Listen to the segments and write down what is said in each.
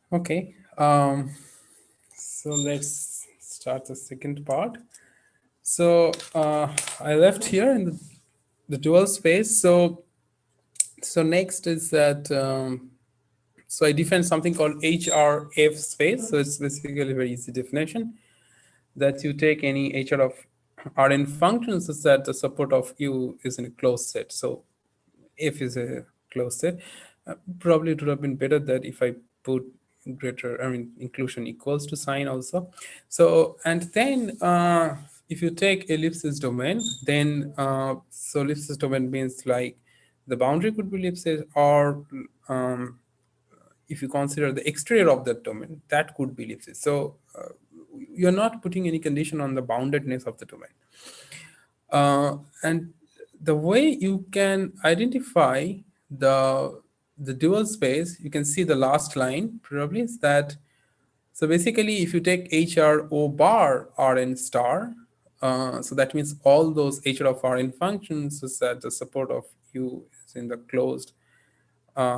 Okay, so let's start the second part. So I left here in the dual space. So next is that so I define something called HRF space. So it's basically a very easy definition that you take any HR of Rn functions is that the support of U is in a closed set. So F is a closed set. Probably it would have been better that if I put greater, I mean, inclusion equals to sign also. So, and then if you take ellipsis domain, then so ellipsis domain means like the boundary could be ellipsis, or if you consider the exterior of that domain, that could be ellipsis. So you're not putting any condition on the boundedness of the domain. And the way you can identify the the dual space, you can see the last line probably is that. So basically, if you take HR O bar Rn star, so that means all those HR of Rn functions is that the support of U is in the closed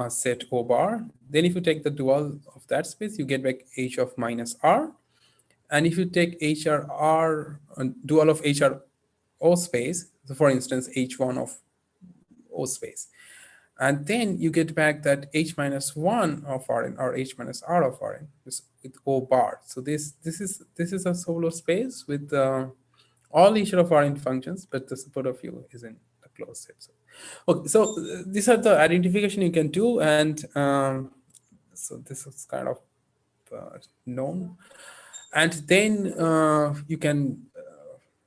set O bar. Then if you take the dual of that space, you get back H of minus R. And if you take HRR, dual of HR O space, so for instance, H1 of O space, and then you get back that H minus 1 of Rn or H minus R of Rn with O bar. So this is a solo space with all each of Rn functions, but the support of U is in the closed set. So, okay, so these are the identification you can do, and so this is kind of known. And then you can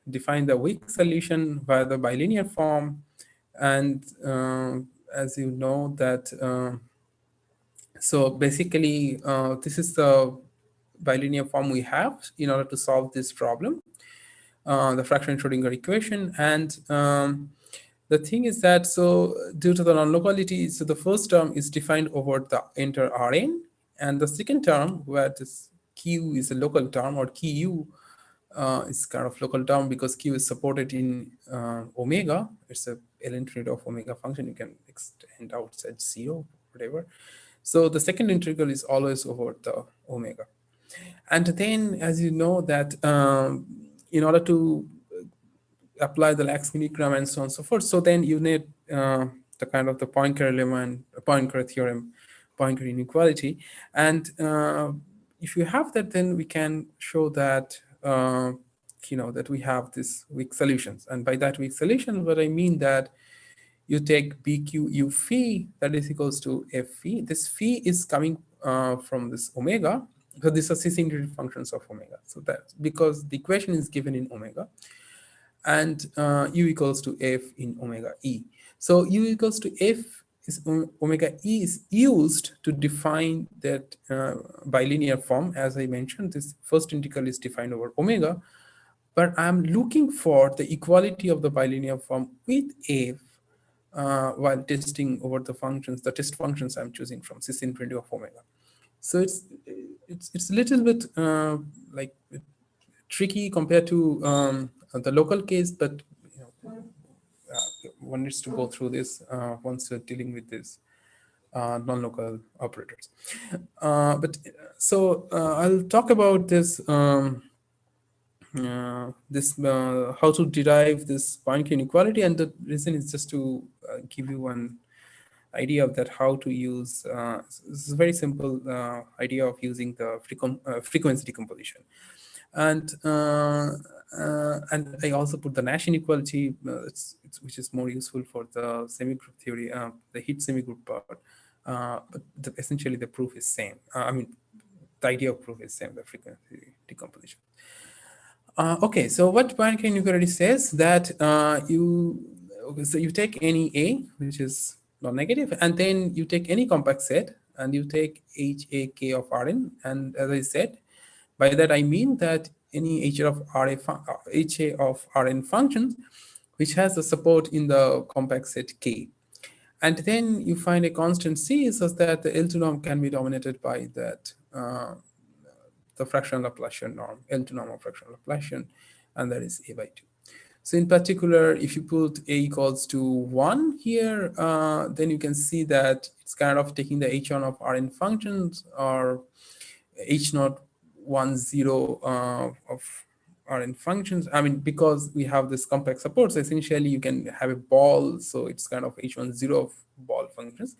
define the weak solution via the bilinear form. And as you know that, so basically this is the bilinear form we have in order to solve this problem, the fractional Schrodinger equation. And the thing is that, so due to the non-locality, so the first term is defined over the entire Rn, and the second term, where this Q is a local term, or Q is kind of local term because Q is supported in omega. It's a L infinity of omega function. You can extend outside zero, whatever. So the second integral is always over the omega. And then, as you know, that in order to apply the Lax unigram and so on and so forth, so then you need the kind of the Poincare lemma and Poincare theorem, Poincare inequality. And if you have that, then we can show that that we have these weak solutions. And by that weak solution, what I mean that you take BQ phi, that is equals to F phi. This phi is coming from this omega, because these are cis-integrated functions of omega. So that's because the equation is given in omega, and U equals to F in omega E. So U equals to F is omega E is used to define that bilinear form. As I mentioned, this first integral is defined over omega, but I'm looking for the equality of the bilinear form with F while testing over the functions, the test functions I'm choosing from cis infinity of omega. So it's a little bit like tricky compared to the local case, but one needs to go through this once you're dealing with this non-local operators. But so I'll talk about this how to derive this Poincare inequality, and the reason is just to give you one idea of that how to use. This is a very simple idea of using the frequency decomposition. And I also put the Nash inequality, which is more useful for the semigroup theory, the heat semigroup part. But essentially, the proof is same. I mean, the idea of proof is same. The frequency decomposition. Okay, so what Poincare inequality says that so you take any A, which is non-negative, and then you take any compact set, and you take HAK of Rn, and as I said, by that I mean that any HA of Rn functions which has the support in the compact set K. And then you find a constant C such that the L2 norm can be dominated by that the fractional Laplacian norm, L2 norm of fractional Laplacian, and that is A by 2. So in particular, if you put a equals to 1 here, then you can see that it's kind of taking the h1 of Rn functions, or h0 1 0 of Rn functions. I mean, because we have this complex support, so essentially you can have a ball, so it's kind of h1 0 of ball functions.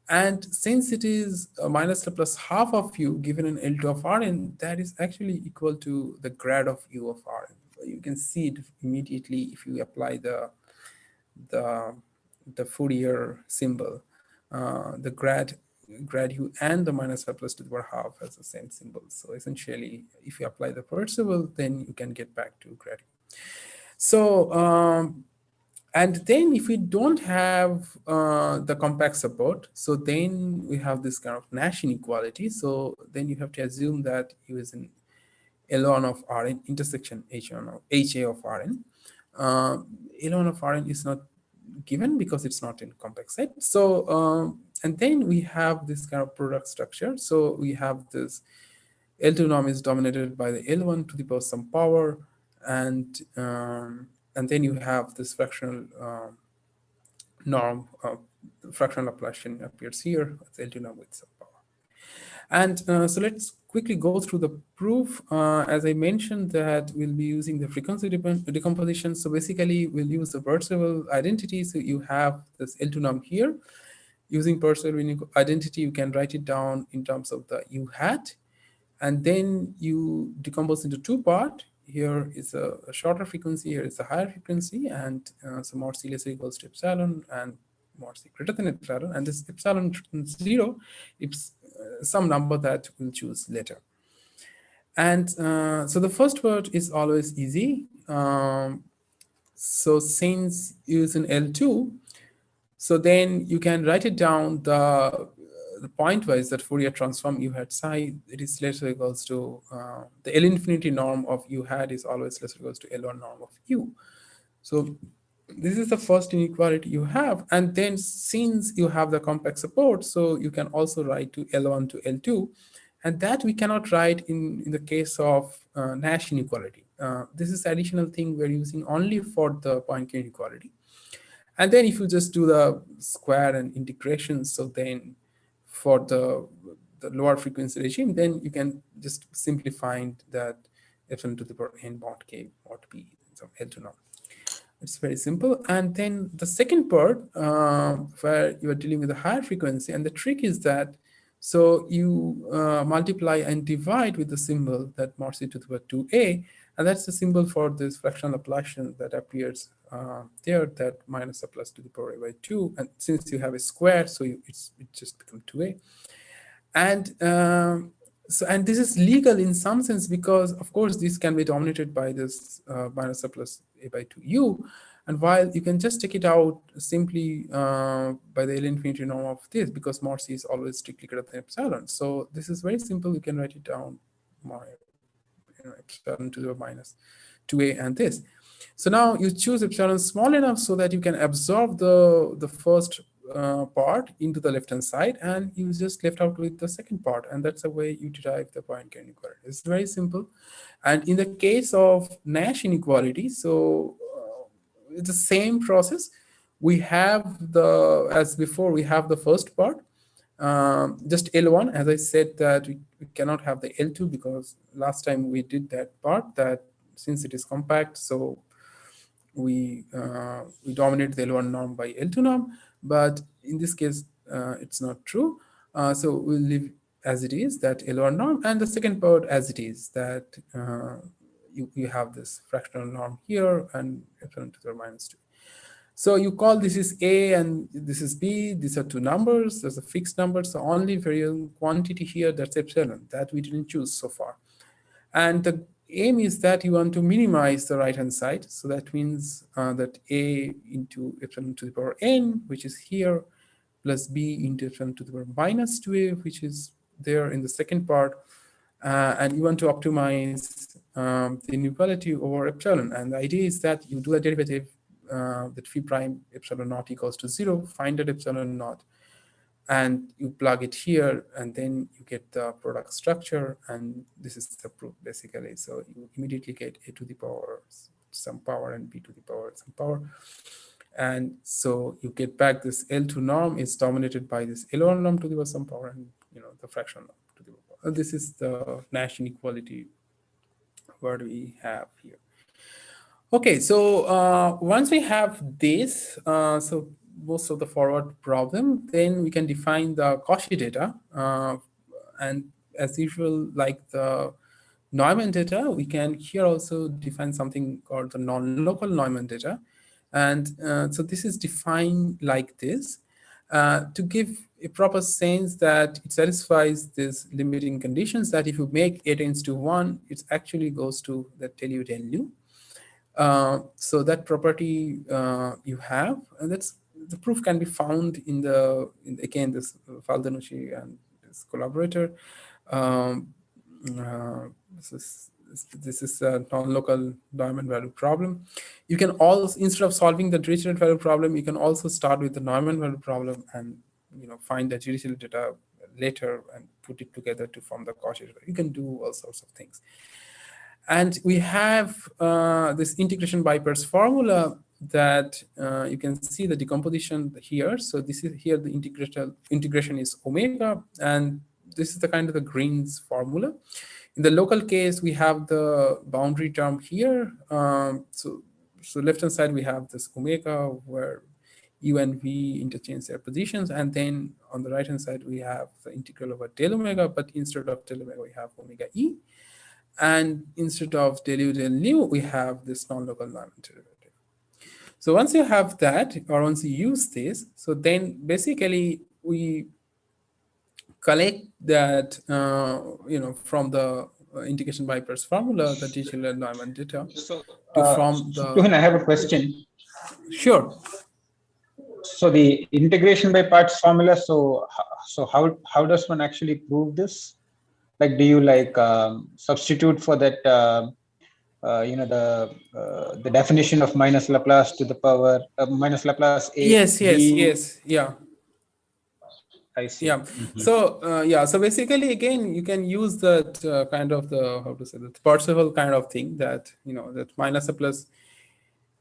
And since it is minus Laplace half of u given an L2 of Rn, that is actually equal to the grad of u of Rn. So you can see it immediately if you apply the, the Fourier symbol. The grad u and the minus Laplace to the power half has the same symbol. So essentially, if you apply the Percival, then you can get back to grad u. So and then if we don't have the compact support, so then we have this kind of Nash inequality. So then you have to assume that U is an L1 of Rn intersection H1 of HA of Rn. L1 of Rn is not given because it's not in compact set. So and then we have this kind of product structure. So we have this L2 norm is dominated by the L1 to the power some power, and then you have this fractional norm, fractional Laplacian appears here, it's L2 norm with some power. And so let's quickly go through the proof. As I mentioned that we'll be using the frequency decomposition. So basically we'll use the Percival identity. So you have this L2 norm here. Using Percival identity, you can write it down in terms of the U hat. And then you decompose into two parts. Here is a shorter frequency, here is a higher frequency, and so mod C less equals to epsilon and mod C greater than epsilon. And this epsilon 0, it's some number that we'll choose later. And so the first part is always easy. So since U is in L2, so then you can write it down the pointwise that Fourier transform U hat psi, it is less or equals to the L infinity norm of U hat is always less or equals to L1 norm of U. So this is the first inequality you have. And then since you have the compact support, so you can also write to L1 to L2. And that we cannot write in the case of Nash inequality. This is additional thing we're using only for the Poincare inequality. And then if you just do the square and integration, so then for the lower frequency regime, then you can just simply find that epsilon to the power n mod k mod p, so L2 norm. It's very simple. And then the second part, where you are dealing with a higher frequency, and the trick is that, so you multiply and divide with the symbol that mod c to the power 2a, and that's the symbol for this fractional Laplacian that appears there, that minus a plus to the power a by 2. And since you have a square, so it just becomes 2a. And so, and this is legal in some sense because, of course, this can be dominated by this minus a plus a by 2u. And while you can just take it out simply by the L infinity norm of this, because mod c is always strictly greater than epsilon. So this is very simple. You can write it down, epsilon to the minus 2a and this. So now you choose epsilon small enough so that you can absorb the first part into the left-hand side, and you just left out with the second part, and that's the way you derive the Poincare inequality. It's very simple. And in the case of Nash inequality, so it's the same process. We have as before, we have the first part, just L1, as I said that we cannot have the L2 because last time we did that part, that since it is compact, so we dominate the L1 norm by L2 norm, but in this case, it's not true. So we'll leave as it is, that L1 norm, and the second part as it is, that you have this fractional norm here and epsilon to the minus 2. So you call this is A and this is B. These are two numbers. There's a fixed number. So only variable quantity here, that's epsilon, that we didn't choose so far. And the aim is that you want to minimize the right-hand side. So that means that A into epsilon to the power n, which is here, plus B into epsilon to the power minus 2a, which is there in the second part. And you want to optimize the inequality over epsilon. And the idea is that you do a derivative that phi prime epsilon naught equals to 0, find that epsilon naught, and you plug it here, and then you get the product structure, and this is the proof basically. So you immediately get a to the power some power and b to the power some power. And so you get back this L2 norm is dominated by this L1 norm to the power some power, and the fractional norm to the power. This is the Nash inequality what we have here. Okay, so once we have this, so most of the forward problem, then we can define the Cauchy data. And as usual, like the Neumann data, we can here also define something called the non-local Neumann data. And so this is defined like this to give a proper sense that it satisfies these limiting conditions that if you make a tends to 1, it actually goes to the tell you. So that property you have, and that's the proof can be found in again this Faldanucci and this collaborator. Um, uh, this is a non-local Neumann value problem. You can also, instead of solving the Dirichlet value problem, you can also start with the Neumann value problem and find the Dirichlet data later and put it together to form the Cauchy data. You can do all sorts of things. And we have this integration by Peirce formula that you can see the decomposition here. So this is here the integration is omega, and this is the kind of the Green's formula. In the local case, we have the boundary term here. So left hand side we have this omega where u and v interchange their positions, and then on the right hand side we have the integral over del omega, but instead of del omega we have omega e. And instead of del u del nu, we have this non-local Neumann derivative. So once you have that, or once you use this, so then basically we collect that, from the integration by Peirce formula, the Dirichlet Neumann data, to form the. Tuhin, I have a question. Sure. So the integration by parts formula. So how does one actually prove this? Like, do you substitute for that, the definition of minus Laplace to the power minus Laplace a? Yes, yeah. I see. Yeah. So so basically, again, you can use that kind of the Parseval kind of thing that that minus a plus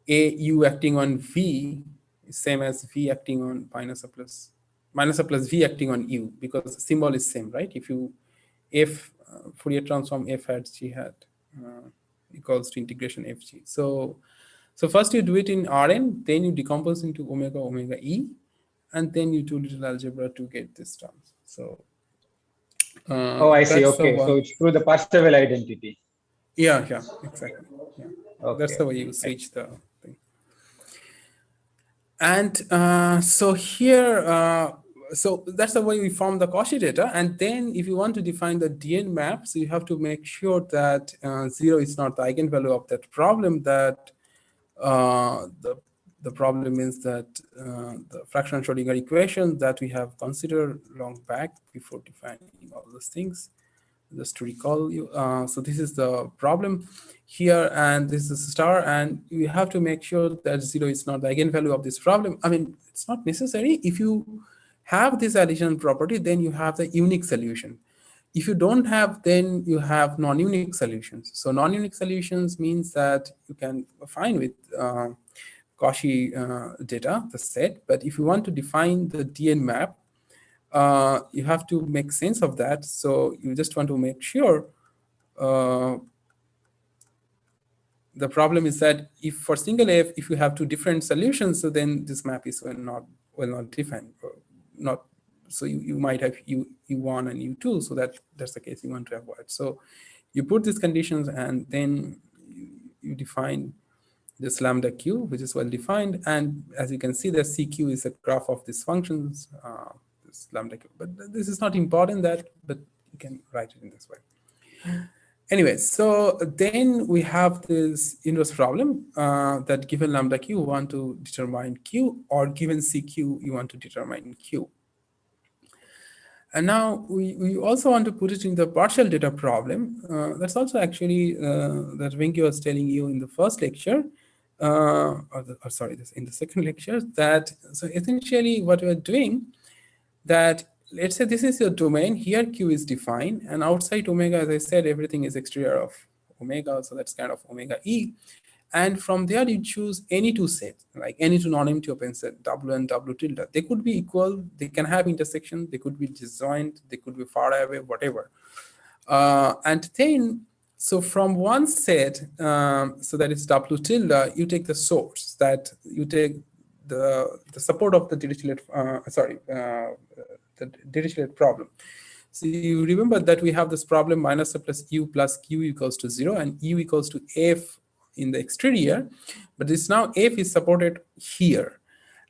a u acting on v is same as v acting on minus a plus v acting on u, because the symbol is same, right? If you Fourier transform f hat g hat equals to integration fg. So first you do it in Rn, then you decompose into omega e, and then you do little algebra to get this terms. So I see. Okay, so it's through the Parseval identity. Yeah, exactly. Yeah. Okay. That's the way you switch the thing. And so here, so that's the way we form the Cauchy data. And then if you want to define the DN map, so you have to make sure that 0 is not the eigenvalue of that problem, that the problem is that the fractional Schrodinger equation that we have considered long back before defining all those things. Just to recall you, so this is the problem here, and this is a star, and you have to make sure that 0 is not the eigenvalue of this problem. I mean, it's not necessary. If you have this addition property, then you have the unique solution. If you don't have, then you have non-unique solutions. So non-unique solutions means that you can find with Cauchy data, the set, but if you want to define the DN map, you have to make sense of that. So you just want to make sure the problem is that if for single f, if you have two different solutions, so then this map is well not defined. Not so you might have u1 and u2, so that's the case you want to avoid. So you put these conditions, and then you define this lambda q, which is well defined, and as you can see, the CQ is a graph of these functions. This lambda q, but this is not important but you can write it in this way. Anyway, so then we have this inverse problem that given lambda q, you want to determine q, or given CQ, you want to determine q. And now we also want to put it in the partial data problem. That's also actually that Venki was telling you in the first lecture, in the second lecture, that so essentially what we are doing, that let's say this is your domain, here Q is defined, and outside omega, as I said, everything is exterior of omega, so that's kind of omega E. And from there, you choose any two sets, like any two non-empty open set, W and W tilde. They could be equal, they can have intersection, they could be disjoint, they could be far away, whatever. And then, so from one set, so that is W tilde, you take the source, that you take the support of the Dirichlet, the Dirichlet problem. So you remember that we have this problem minus a plus u plus q equals to 0 and u equals to f in the exterior, but this now f is supported here.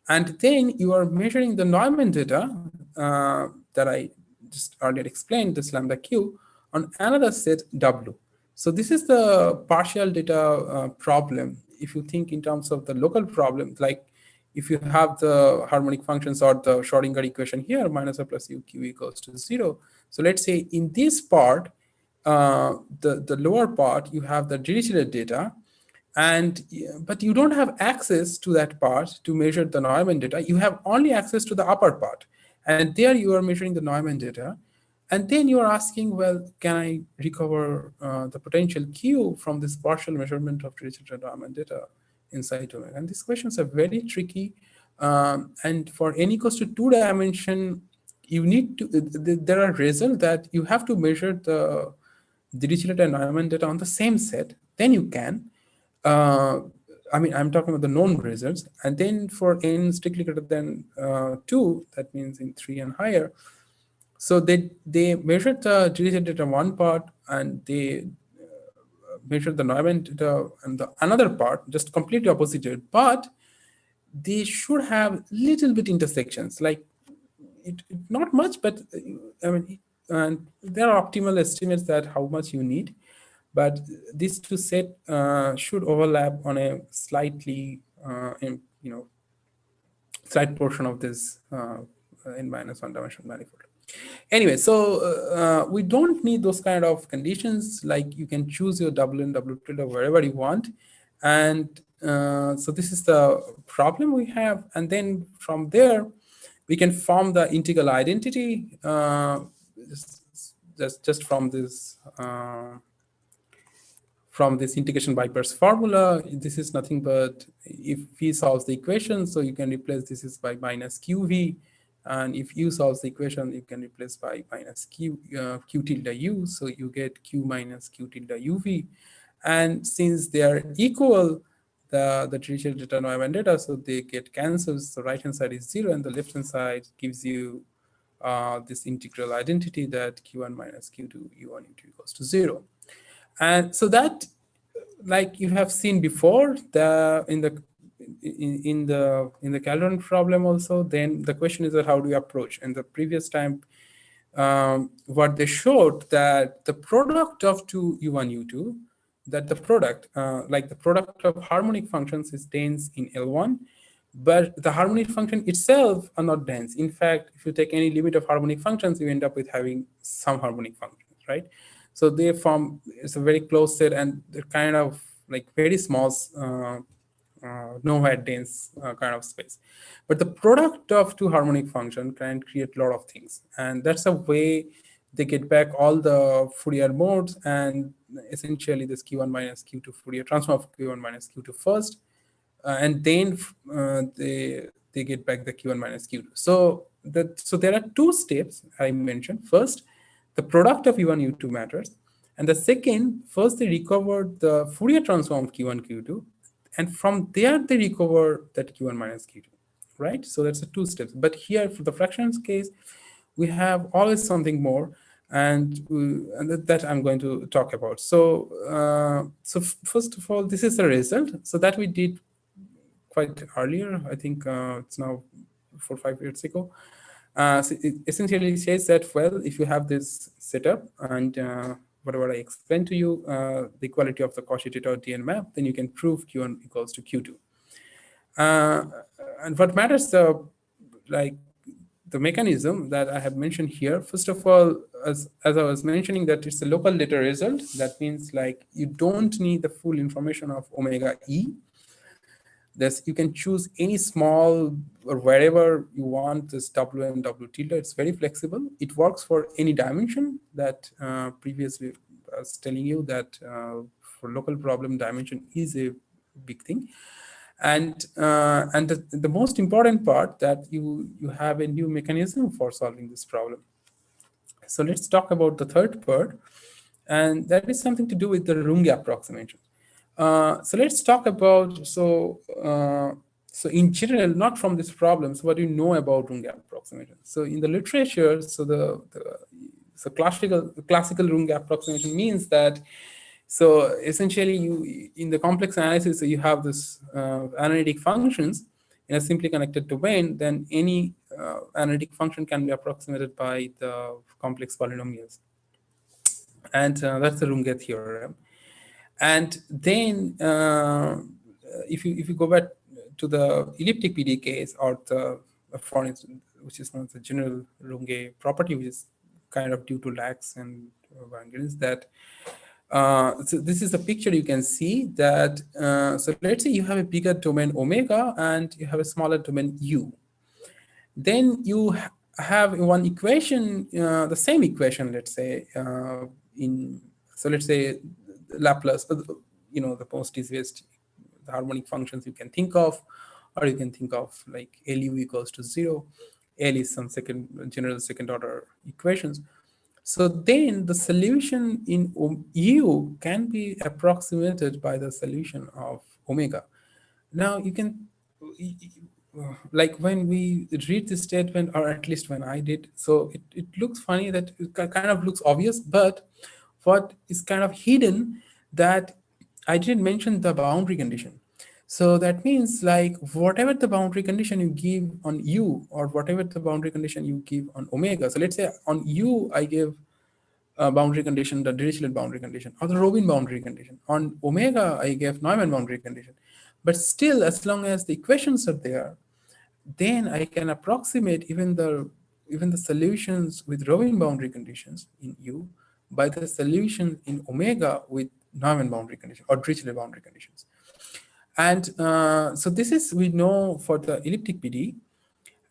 And then you are measuring the Neumann data that I just earlier explained, this lambda q, on another set W. So this is the partial data problem. If you think in terms of the local problem, like if you have the harmonic functions or the Schrodinger equation here, minus a plus u q equals to 0. So let's say in this part, the lower part, you have the Dirichlet data, but you don't have access to that part to measure the Neumann data. You have only access to the upper part. And there you are measuring the Neumann data. And then you are asking, well, can I recover the potential Q from this partial measurement of Dirichlet Neumann data inside omega? And these questions are very tricky. And for n equals to 2 dimension, you need to, there are results that you have to measure the Dirichlet and Neumann data on the same set, then you can. I mean, I'm talking about the known results. And then for n strictly greater than 2, that means in 3 and higher. So they measured the Dirichlet data one part, and they measured the Neumann data and the another part, just completely opposite. But they should have little bit intersections, like not much, but I mean, and there are optimal estimates that how much you need. But these two set should overlap on a slightly, slight portion of this n minus 1 dimensional manifold. Anyway, so we don't need those kind of conditions. Like you can choose your W and W tilde wherever you want. And so this is the problem we have. And then from there, we can form the integral identity just from this integration by pairs formula. This is nothing but if V solves the equation, so you can replace this is by minus QV. And if U solves the equation, you can replace by minus Q tilde U. So you get Q minus Q tilde UV. And since they are equal, the Dirichlet data, Neumann data, so they get cancelled. So right hand side is 0 and the left hand side gives you this integral identity that Q1 minus Q2 U1 U2 equals to 0. And so that, like you have seen before, in the Calderon problem also, then the question is that how do you approach? And the previous time, what they showed that the product of two U1, U2, that the product, like the product of harmonic functions is dense in L1, but the harmonic function itself are not dense. In fact, if you take any limit of harmonic functions, you end up with having some harmonic functions, right? So they form, it's a very close set, and they're kind of like very small, nowhere dense kind of space. But the product of two harmonic function can create a lot of things. And that's a way they get back all the Fourier modes, and essentially this Q1 minus Q2 Fourier transform of Q1 minus Q2 first, and then they get back the Q1 minus Q2. So there are two steps I mentioned. First, the product of U1, U2 matters. And the second, first they recover the Fourier transform of Q1, Q2. And from there, they recover that Q1 minus Q2, right? So that's the two steps. But here, for the fractions case, we have always something more. And that I'm going to talk about. So, first of all, this is the result. So that we did quite earlier. I think it's now 4 or 5 years ago. So it essentially says that, well, if you have this setup and whatever I explained to you, the equality of the Cauchy theta DN map, then you can prove Q1 equals to Q2. And what matters, the mechanism that I have mentioned here, first of all, as I was mentioning, that it's a local data result. That means like you don't need the full information of omega E. You can choose any small or wherever you want this W and W tilde. It's very flexible. It works for any dimension that previously I was telling you that for local problem, dimension is a big thing. And the most important part that you have a new mechanism for solving this problem. So let's talk about the third part, and that is something to do with the Runge approximation. So let's talk about, so in general, not from these problems, what do you know about Runge approximation? So in the literature, so so classical Runge approximation means that, so essentially you, in the complex analysis, so you have this analytic functions in a simply connected domain, then any analytic function can be approximated by the complex polynomials. And that's the Runge theorem. And then if you go back to the elliptic PDE case, or the, for instance, which is known as the general Runge property, which is kind of due to Lax and Wanger's, that so this is the picture you can see that, so let's say you have a bigger domain omega and you have a smaller domain u. Then you have one equation, the same equation, let's say, so let's say Laplace, the most easiest the harmonic functions you can think of, or you can think of like LU equals to 0. L is some general second order equations. So then the solution in U can be approximated by the solution of omega. Now you can, like when we read this statement, or at least when I did, so it looks funny, that it kind of looks obvious, but what is kind of hidden, that I didn't mention the boundary condition. So that means, like, whatever the boundary condition you give on U, or whatever the boundary condition you give on omega. So let's say on U, I give boundary condition, the Dirichlet boundary condition, or the Robin boundary condition. On omega, I gave Neumann boundary condition. But still, as long as the equations are there, then I can approximate even the solutions with Robin boundary conditions in U by the solution in omega with Neumann boundary condition or Dirichlet boundary conditions. And so this is, we know for the elliptic PDE.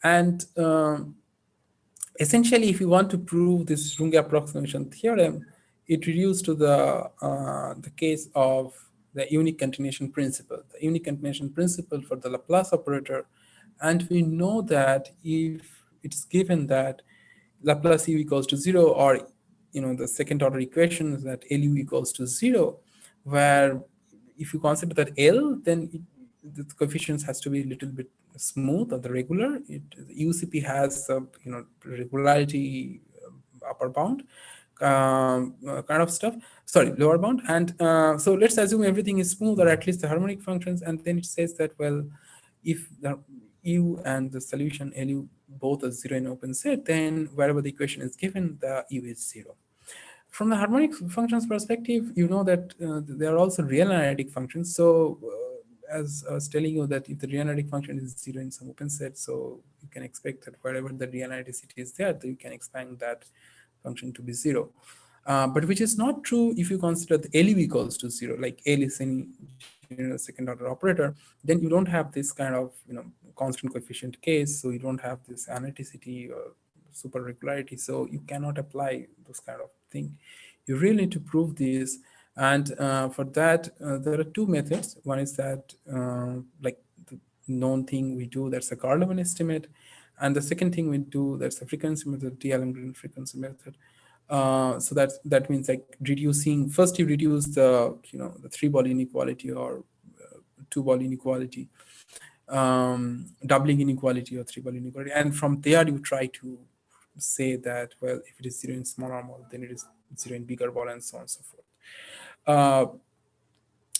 And essentially, if you want to prove this Runge approximation theorem, it reduces to the case of the unique continuation principle. The unique continuation principle for the Laplace operator. And we know that if it's given that Laplace u equals to 0, or the second order equation is that LU equals to 0, where if you consider that L, then the coefficients has to be a little bit smooth or the regular. UCP has regularity upper bound kind of stuff. Sorry, lower bound. And so let's assume everything is smooth, or at least the harmonic functions. And then it says that, well, if the U and the solution LU both are 0 in open set, then wherever the equation is given, the U is 0. From the harmonic functions perspective, you know that there are also real analytic functions. So as I was telling you, that if the real analytic function is 0 in some open set, so you can expect that wherever the real analyticity is there, you can expand that function to be 0. But which is not true if you consider the LU equals to 0, like L is any second order operator, then you don't have this kind of constant coefficient case, so you don't have this analyticity or super regularity, so you cannot apply those kind of thing. You really need to prove this, and for that there are two methods. One is that like the known thing we do, that's a Carl-Lewin estimate, and the second thing we do, that's the frequency method, T. Allen-Green frequency method. So that means, like, reducing, first you reduce the the 3-ball inequality or 2-ball inequality, doubling inequality or 3-ball inequality, and from there you try to say that, well, if it is 0 in smaller ball, then it is 0 in bigger ball, and so on and so forth.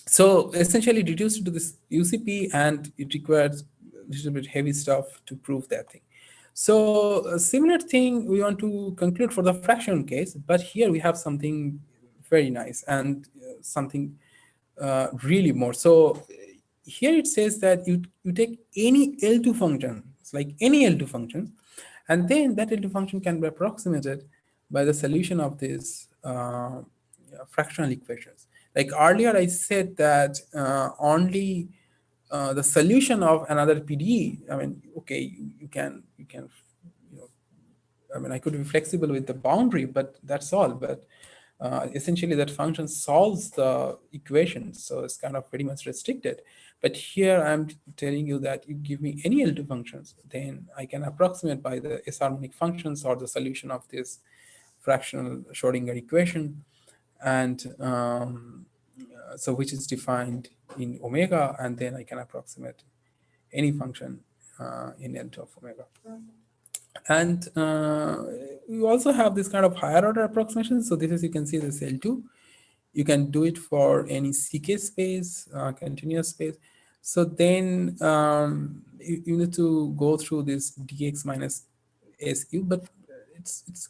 So essentially reduced to this UCP, and it requires a little bit heavy stuff to prove that thing. So a similar thing we want to conclude for the fraction case, but here we have something very nice, and something really more. So here it says that you take any L2 function, it's like any L2 function, and then that L2 function can be approximated by the solution of these fractional equations. Like earlier I said that only the solution of another PDE, I mean, okay, you can, I mean, I could be flexible with the boundary, but that's all. But essentially that function solves the equation, so it's kind of pretty much restricted. But here I'm telling you that you give me any L2 functions, then I can approximate by the S harmonic functions or the solution of this fractional Schrodinger equation, and so which is defined in omega, and then I can approximate any function in L2 of omega. And you also have this kind of higher order approximation. So this is, you can see this L2. You can do it for any CK space, continuous space. So then you need to go through this dx minus SU, but it's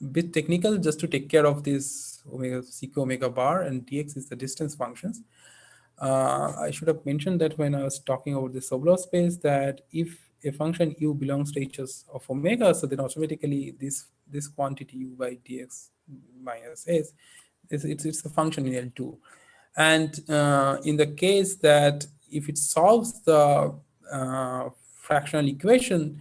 a bit technical just to take care of this omega CK omega bar, and dx is the distance functions. I should have mentioned that when I was talking about the Sobolev space, that if a function u belongs to h's of omega, so then automatically this quantity u by dx minus s, it's a function in L2. And in the case that if it solves the fractional equation,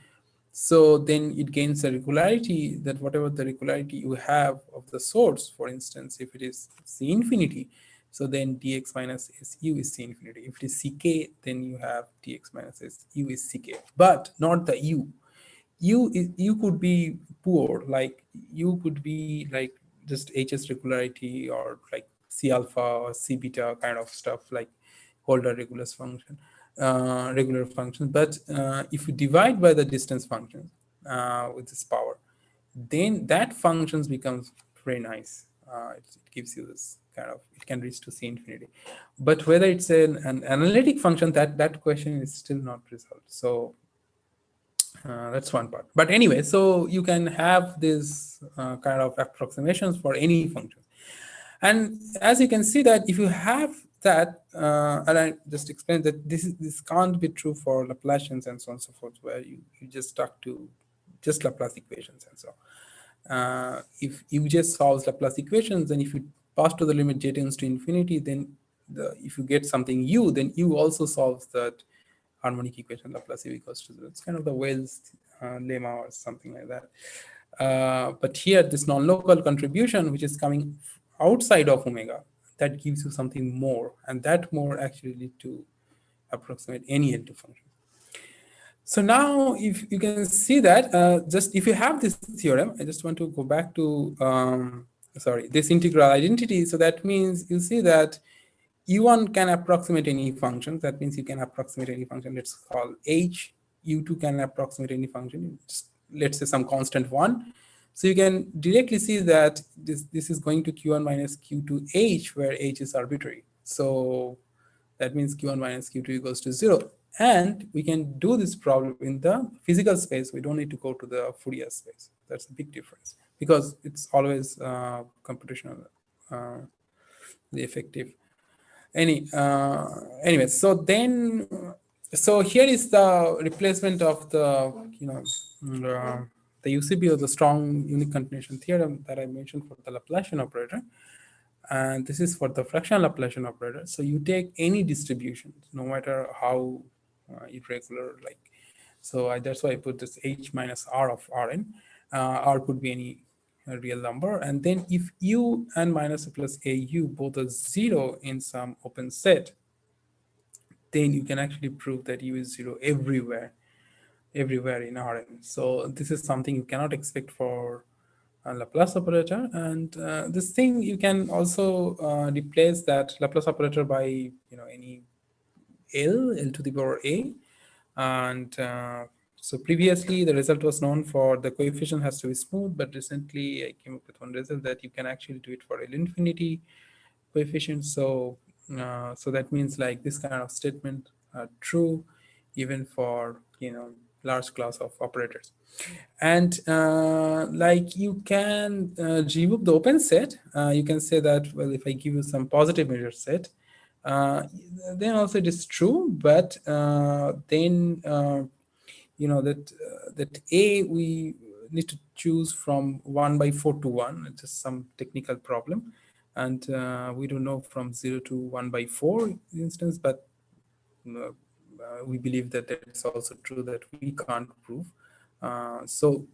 so then it gains a regularity, that whatever the regularity you have of the source, for instance, if it is C infinity, so then dx minus SU is C infinity. If it is CK, then you have dx minus SU is CK, but not the U. You could be poor, like you could be like just HS regularity or like C alpha or C beta kind of stuff, like Holder regular function, regular functions. But if you divide by the distance function with this power, then that functions becomes very nice. It gives you this kind of, it can reach to C infinity. But whether it's an analytic function, that question is still not resolved. So that's one part. But anyway, so you can have this kind of approximations for any function. And as you can see that if you have that, and I just explained that this can't be true for Laplacians and so on and so forth, where you just stuck to just Laplace equations and so on. If you just solve Laplace equations, then if you pass to the limit j tends to infinity, then if you get something u, then u also solves that harmonic equation Laplace equals to 0. It's kind of the Wales lemma or something like that. But here, this non-local contribution, which is coming outside of omega, that gives you something more, and that more actually lead to approximate any L2 function. So now, if you can see that, just if you have this theorem, I just want to go back to, this integral identity. So that means you see that U1 can approximate any function. That means you can approximate any function. Let's call H. U2 can approximate any function. Just, let's say some constant 1. So you can directly see that this is going to Q1 minus Q2H, where H is arbitrary. So that means Q1 minus Q2 equals to 0. And we can do this problem in the physical space. We don't need to go to the Fourier space. That's a big difference, because it's always computational, the effective. Anyway, so then, so here is the replacement of the, the UCB, or the strong unique continuation theorem that I mentioned for the Laplacian operator. And this is for the fractional Laplacian operator. So you take any distribution, no matter how irregular, like, so that's why I put this H minus R of Rn. R could be any real number. And then if U and minus plus AU both are 0 in some open set, then you can actually prove that U is 0 everywhere in Rn. So this is something you cannot expect for a Laplace operator. And this thing, you can also replace that Laplace operator by any L to the power A. And so previously the result was known for the coefficient has to be smooth, but recently I came up with one result that you can actually do it for L infinity coefficient. So so that means like this kind of statement are true even for large class of operators. And like you can remove the open set. You can say that, well, if I give you some positive measure set, then also it is true, but then that A, we need to choose from 1 by 4 to 1. It's just some technical problem, and we don't know from 0 to 1 by 4 instance, but we believe that it's also true that we can't prove. So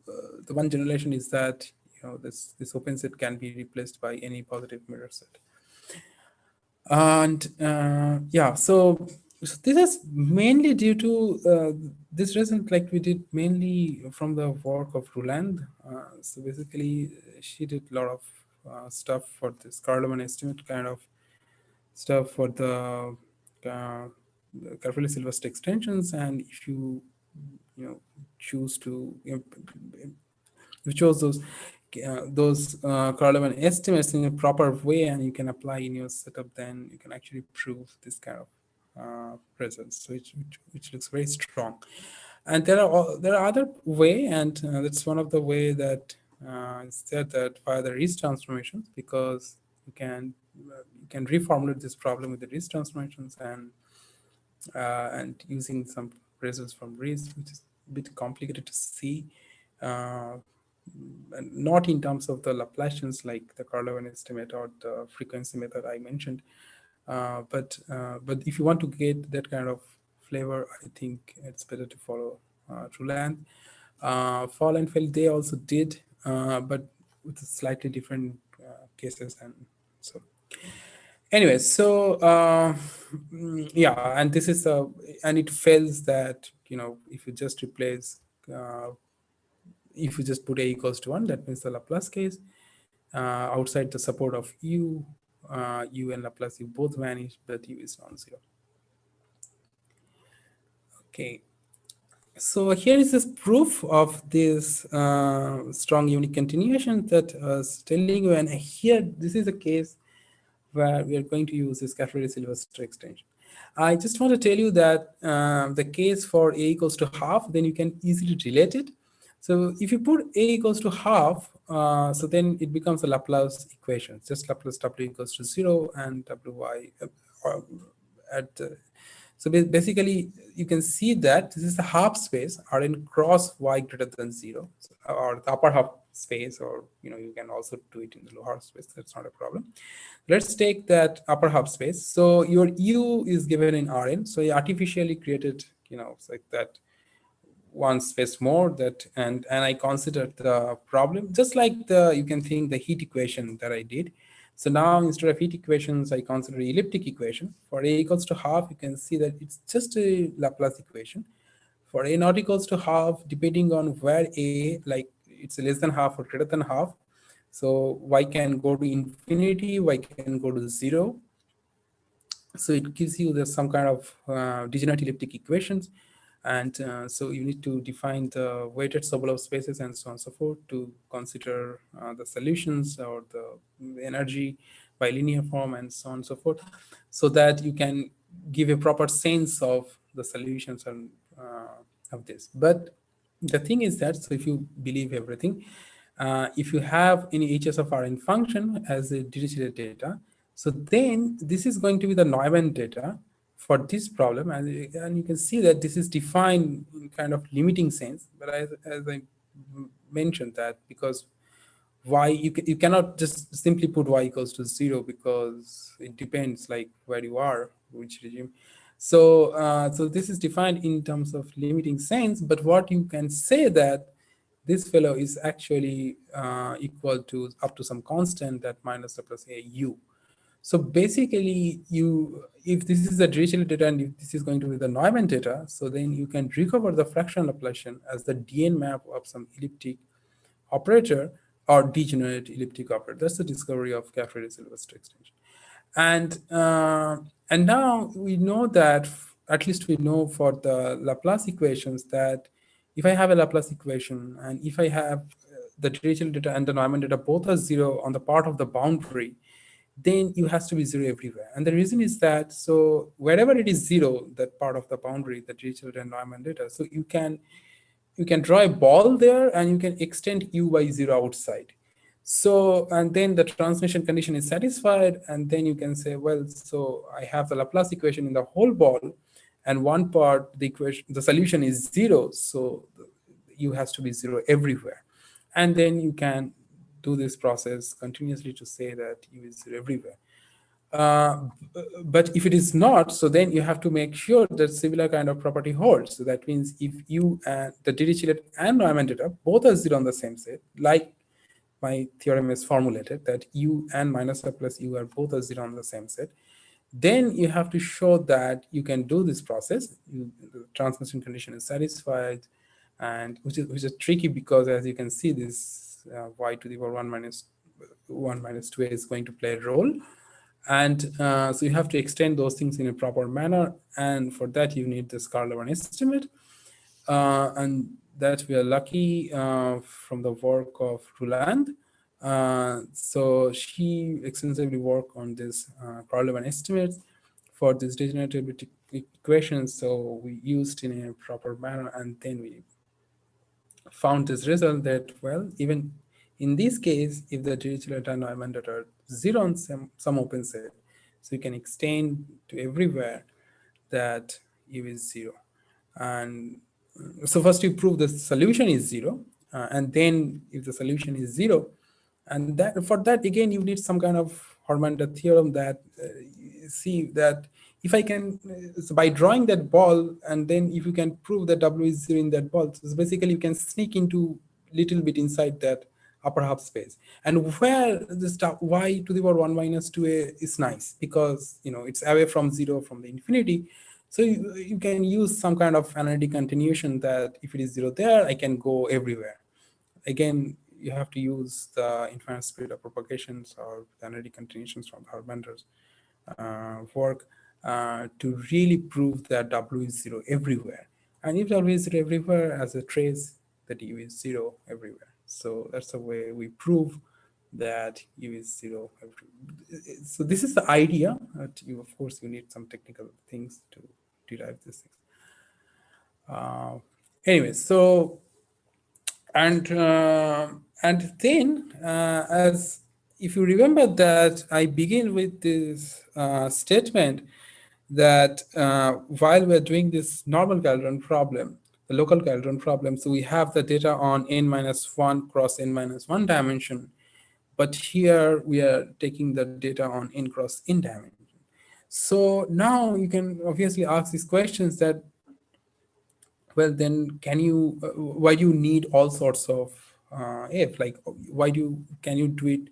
the one generalization is that this open set can be replaced by any positive mirror set. And yeah, so this is mainly due to this result, like we did mainly from the work of Roland. So basically, she did a lot of stuff for this Carloman estimate kind of stuff for the Carpelli-Sylvester extensions. And if you choose to you chose those Carloman estimates in a proper way, and you can apply in your setup, then you can actually prove this kind of results, so which looks very strong. And there are other way, and that's one of the way that is there, that via the Riesz transformations, because you can reformulate this problem with the Riesz transformations and using some results from Riesz, which is a bit complicated to see. And not in terms of the Laplacians like the Carlovan estimate or the frequency method I mentioned, but if you want to get that kind of flavor, I think it's better to follow Roland. Fall and Feld, they also did, but with slightly different cases. And so anyway, so yeah, and this is and it fails that, if you just replace if you just put a equals to 1, that means the Laplace case. Outside the support of u and Laplace, u both vanish, but u is non-zero. Okay, so here is this proof of this strong unique continuation that I was telling you, and here this is a case where we are going to use this Carpelli-Sylvester extension. I just want to tell you that the case for a equals to half, then you can easily relate it. So if you put a equals to half, so then it becomes a Laplace equation, just Laplace w equals to 0 and wy so basically you can see that this is the half space Rn cross y greater than 0, or the upper half space, or you can also do it in the lower half space. That's not a problem. Let's take that upper half space. So your u is given in Rn, so you artificially created it's like that one space more, that and I considered the problem just like you can think the heat equation that I did. So now instead of heat equations, I consider elliptic equation. For a equals to half, you can see that it's just a Laplace equation. For a not equals to half, depending on where a, like it's less than half or greater than half, so y can go to infinity, y can go to 0. So it gives you some kind of degenerate elliptic equations. And so you need to define the weighted Sobolev spaces and so on and so forth to consider the solutions or the energy by linear form and so on and so forth, so that you can give a proper sense of the solutions and of this. But the thing is that, so if you believe everything, if you have any hs of Rn function as a Dirichlet data, so then this is going to be the Neumann data for this problem, and you can see that this is defined in kind of limiting sense. But as I mentioned, that because y you cannot just simply put y equals to 0, because it depends like where you are, which regime. So so this is defined in terms of limiting sense. But what you can say that this fellow is actually equal to up to some constant that minus the plus a u. So basically, if this is the Dirichlet data and if this is going to be the Neumann data, so then you can recover the fractional Laplacian as the Dn map of some elliptic operator or degenerate elliptic operator. That's the discovery of Carpelli-Sylvester extension. And now we know that, at least we know for the Laplace equations, that if I have a Laplace equation and if I have the Dirichlet data and the Neumann data both are 0 on the part of the boundary, then you has to be 0 everywhere. And the reason is that, so wherever it is 0, that part of the boundary, the Dirichlet and Neumann data, so you can draw a ball there and you can extend u by 0 outside. So, and then the transmission condition is satisfied, and then you can say, well, so I have the Laplace equation in the whole ball, and one part, the equation, the solution is 0, so u has to be 0 everywhere. And then you can do this process continuously to say that u is 0 everywhere. But if it is not, so then you have to make sure that similar kind of property holds. So that means if you and the Dirichlet and Neumann data both are 0 on the same set, like my theorem is formulated, that u and minus r plus u are both a 0 on the same set, then you have to show that you can do this process. The transmission condition is satisfied, and which is tricky because, as you can see, this y to the power 1 minus 2a is going to play a role. And so you have to extend those things in a proper manner. And for that, you need this Calderon estimate. And that we are lucky from the work of Roland. So she extensively worked on this Calderon estimates for these degenerative equations. So we used in a proper manner, and then we found this result that, well, even in this case, if the Dirichlet and Neumann data are 0 on some open set, so you can extend to everywhere that U is 0. And so first you prove the solution is 0, and then if the solution is 0, and that for that again you need some kind of Hormander theorem that see that if I can, so by drawing that ball, and then if you can prove that W is 0 in that ball, so basically you can sneak into little bit inside that upper half space. And where the stuff y to the power 1 minus 2a is nice, because it's away from 0 from the infinity. So you can use some kind of analytic continuation that if it is 0 there, I can go everywhere. Again, you have to use the infinite speed of propagations or the analytic continuations from Hormander's work to really prove that W is 0 everywhere. And if W is 0 everywhere, as a trace, that U is 0 everywhere. So that's the way we prove that U is 0 everywhere. So this is the idea. That of course, you need some technical things to derive these things. Anyway, so and then as if you remember that I begin with this statement that while we're doing this normal Calderon problem, the local Calderon problem, so we have the data on n minus 1 cross n minus 1 dimension, but here we are taking the data on n cross n dimension. So now you can obviously ask these questions that, well, then why do you need all sorts of if, like, can you do it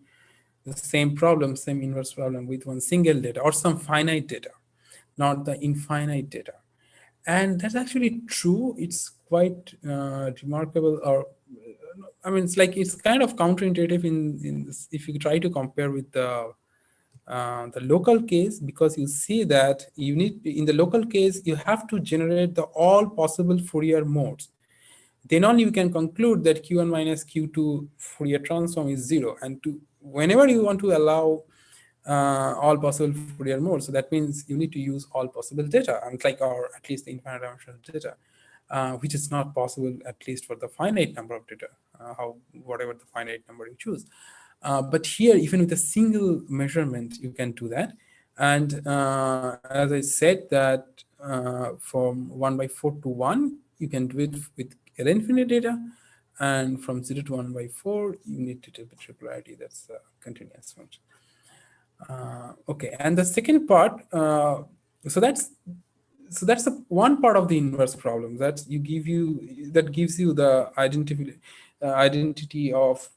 the same problem, same inverse problem with one single data or some finite data, not the infinite data? And that's actually true. It's quite remarkable, or I mean, it's kind of counterintuitive in this, if you try to compare with the local case, because you see that you need, in the local case, you have to generate the all possible Fourier modes. Then only you can conclude that Q1 minus Q2 Fourier transform is 0. And whenever you want to allow all possible Fourier modes, so that means you need to use all possible data, or at least the infinite dimensional data, which is not possible, at least for the finite number of data, whatever the finite number you choose. But here, even with a single measurement, you can do that. And as I said, that from 1/4 to 1, you can do it with L infinite data. And from 0 to 1/4, you need to take the triplarity. That's a continuous function. Okay, and the second part, so that's the one part of the inverse problem that gives you the identity of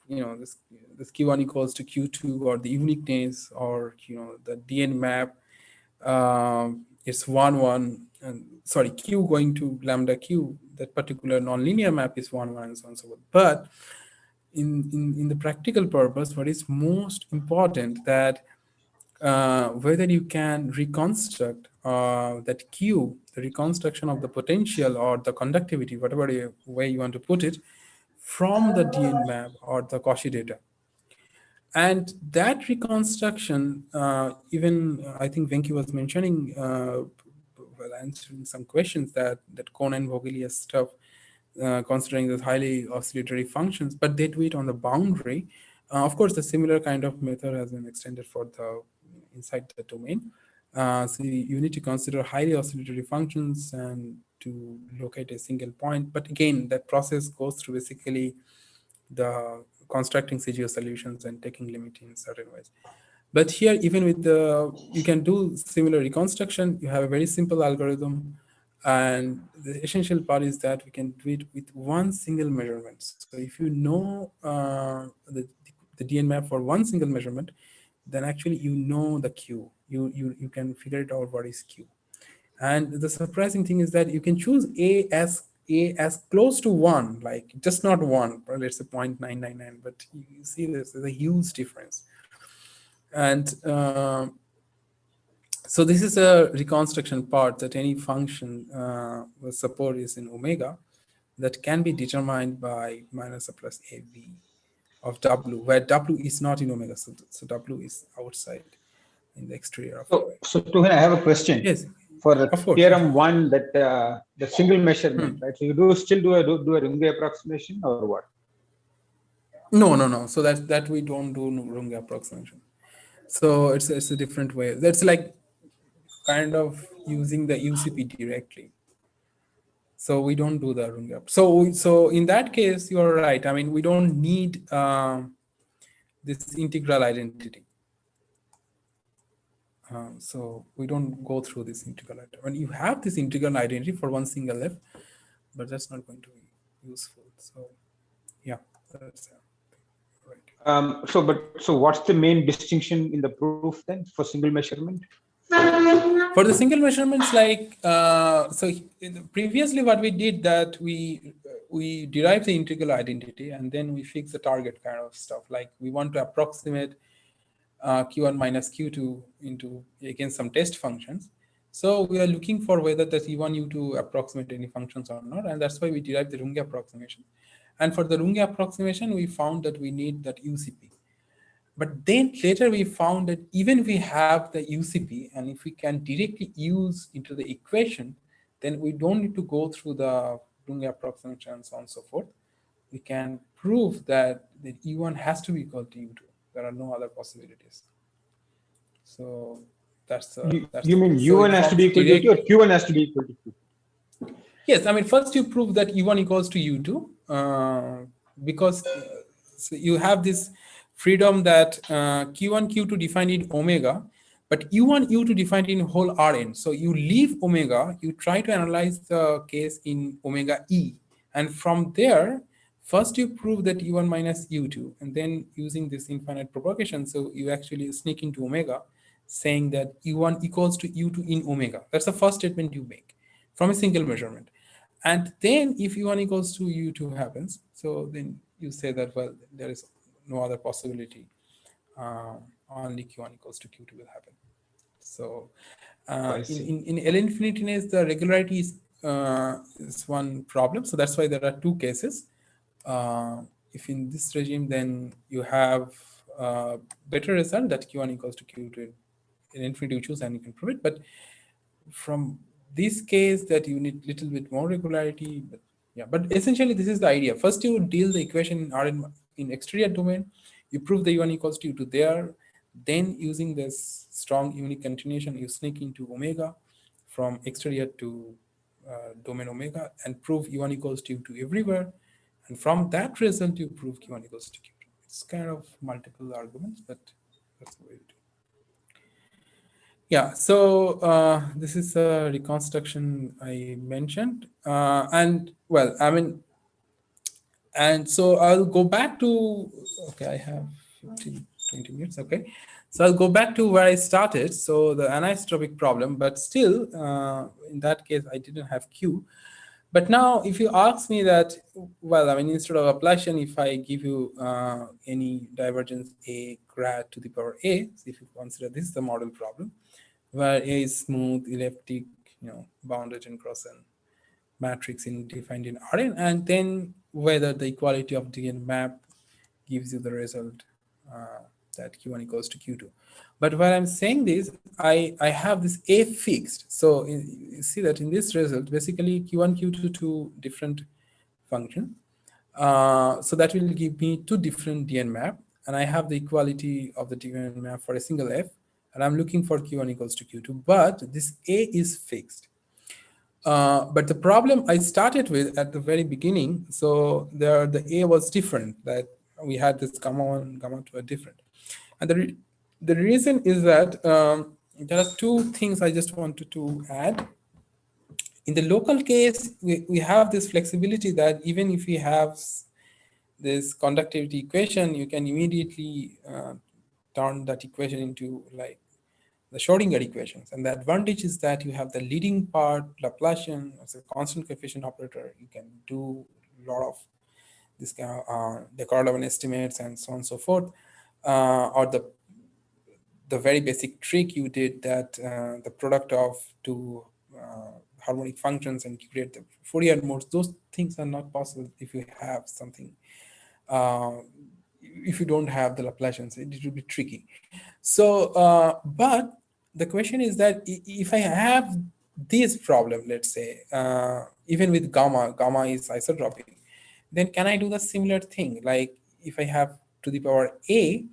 this Q1 equals to Q2, or the uniqueness, or the DN map is 1 1, and sorry, Q going to lambda Q, that particular nonlinear map is 1 1, and so on and so forth. But in the practical purpose, what is most important, that whether you can reconstruct that Q, the reconstruction of the potential or the conductivity, whatever way you want to put it, from the DN map or the Cauchy data. And that reconstruction, even I think Venki was mentioning, while answering some questions, that Kohn and Vogelius stuff, considering the highly oscillatory functions, but they do it on the boundary. Of course, the similar kind of method has been extended for the inside the domain. So you need to consider highly oscillatory functions and to locate a single point. But again, that process goes through basically the constructing CGO solutions and taking limit in certain ways. But here, even with you can do similar reconstruction. You have a very simple algorithm. And the essential part is that we can do it with one single measurement. So if you know the DN map for one single measurement, then actually you know the Q. You can figure it out what is Q. And the surprising thing is that you can choose a as close to 1, like just not 1, or let's say 0.999, but you see there's a huge difference. And so this is a reconstruction part, that any function with support is in omega that can be determined by minus or plus AV of W, where W is not in omega. So W is outside in the exterior of omega. So Tuhin, I have a question. Yes, For the of course. theorem 1, that the single measurement, right? So you still do a Runge approximation or what? No. So that we don't do Runge approximation. So it's a different way. That's like kind of using the UCP directly. So we don't do the Runge. So in that case, you're right. I mean, we don't need this integral identity. So we don't go through this integral identity. When you have this integral identity for one single f, but that's not going to be useful. So yeah, that's right. So what's the main distinction in the proof then for single measurement? For the single measurements, like previously what we did, that we derive the integral identity and then we fix the target kind of stuff. Like we want to approximate Q1 minus Q2 into against some test functions. So we are looking for whether the E1, U2 approximate any functions or not, and that's why we derive the Runge approximation. And for the Runge approximation, we found that we need that UCP. But then later we found that even if we have the UCP, and if we can directly use into the equation, then we don't need to go through the Runge approximation and so on and so forth. We can prove that the E1 has to be equal to U2. There are no other possibilities. So that's you mean U1 has to be equal to U2 or Q1 has to be equal to Q2? Yes, I mean, first you prove that U1 equals to U2 because so you have this freedom that Q1, Q2 defined in omega, but U1, U2 defined in whole Rn. So you leave omega, you try to analyze the case in omega E. And from there, first you prove that U1 minus U2, and then using this infinite propagation, so you actually sneak into omega, saying that U1 equals to U2 in omega. That's the first statement you make from a single measurement. And then if U1 equals to U2 happens, so then you say that, well, there is no other possibility. Only Q1 equals to Q2 will happen. So in L infiniteness, the regularity is one problem. So that's why there are two cases. If in this regime, then you have better result that Q1 equals to Q2 in infinity you choose, and you can prove it. But from this case, that you need little bit more regularity. But yeah, but essentially this is the idea. First you deal the equation in Rn in exterior domain, you prove the U1 equals to U2 there. Then using this strong unique continuation, you sneak into omega from exterior to domain omega and prove U1 equals to U2 everywhere. And from that result, you prove Q1 equals to Q2. It's kind of multiple arguments, but that's the way to do it. Yeah, so this is a reconstruction I mentioned. And well, I mean, and so I'll go back to, okay, I have 15, 20 minutes, okay. So I'll go back to where I started. So the anisotropic problem, but still, in that case, I didn't have Q. But now if you ask me that, well, I mean, instead of Laplacian, if I give you any divergence A grad to the power A, so if you consider this is the model problem, where A is smooth, elliptic, bounded and cross-and matrix defined in Rn, and then whether the equality of DN map gives you the result that Q1 equals to Q2. But while I'm saying this, I have this A fixed. So you see that in this result, basically Q1, Q2, two different functions. So that will give me two different DN map, and I have the equality of the DN map for a single F, and I'm looking for Q1 equals to Q2, but this A is fixed. But the problem I started with at the very beginning, so there the A was different, that we had this gamma 1, gamma 2 are different. And the reason is that there are two things I just wanted to add. In the local case, we have this flexibility that even if we have this conductivity equation, you can immediately turn that equation into like the Schrodinger equations. And the advantage is that you have the leading part, Laplacian, as a constant coefficient operator. You can do a lot of this kind of Descartes estimates and so on and so forth. Or the very basic trick you did that the product of two harmonic functions and you create the Fourier modes, those things are not possible if you have something, uh, if you don't have the Laplacians, it will be tricky. So, but the question is that if I have this problem, let's say, even with gamma is isotropic, then can I do the similar thing? Like if I have to the power a,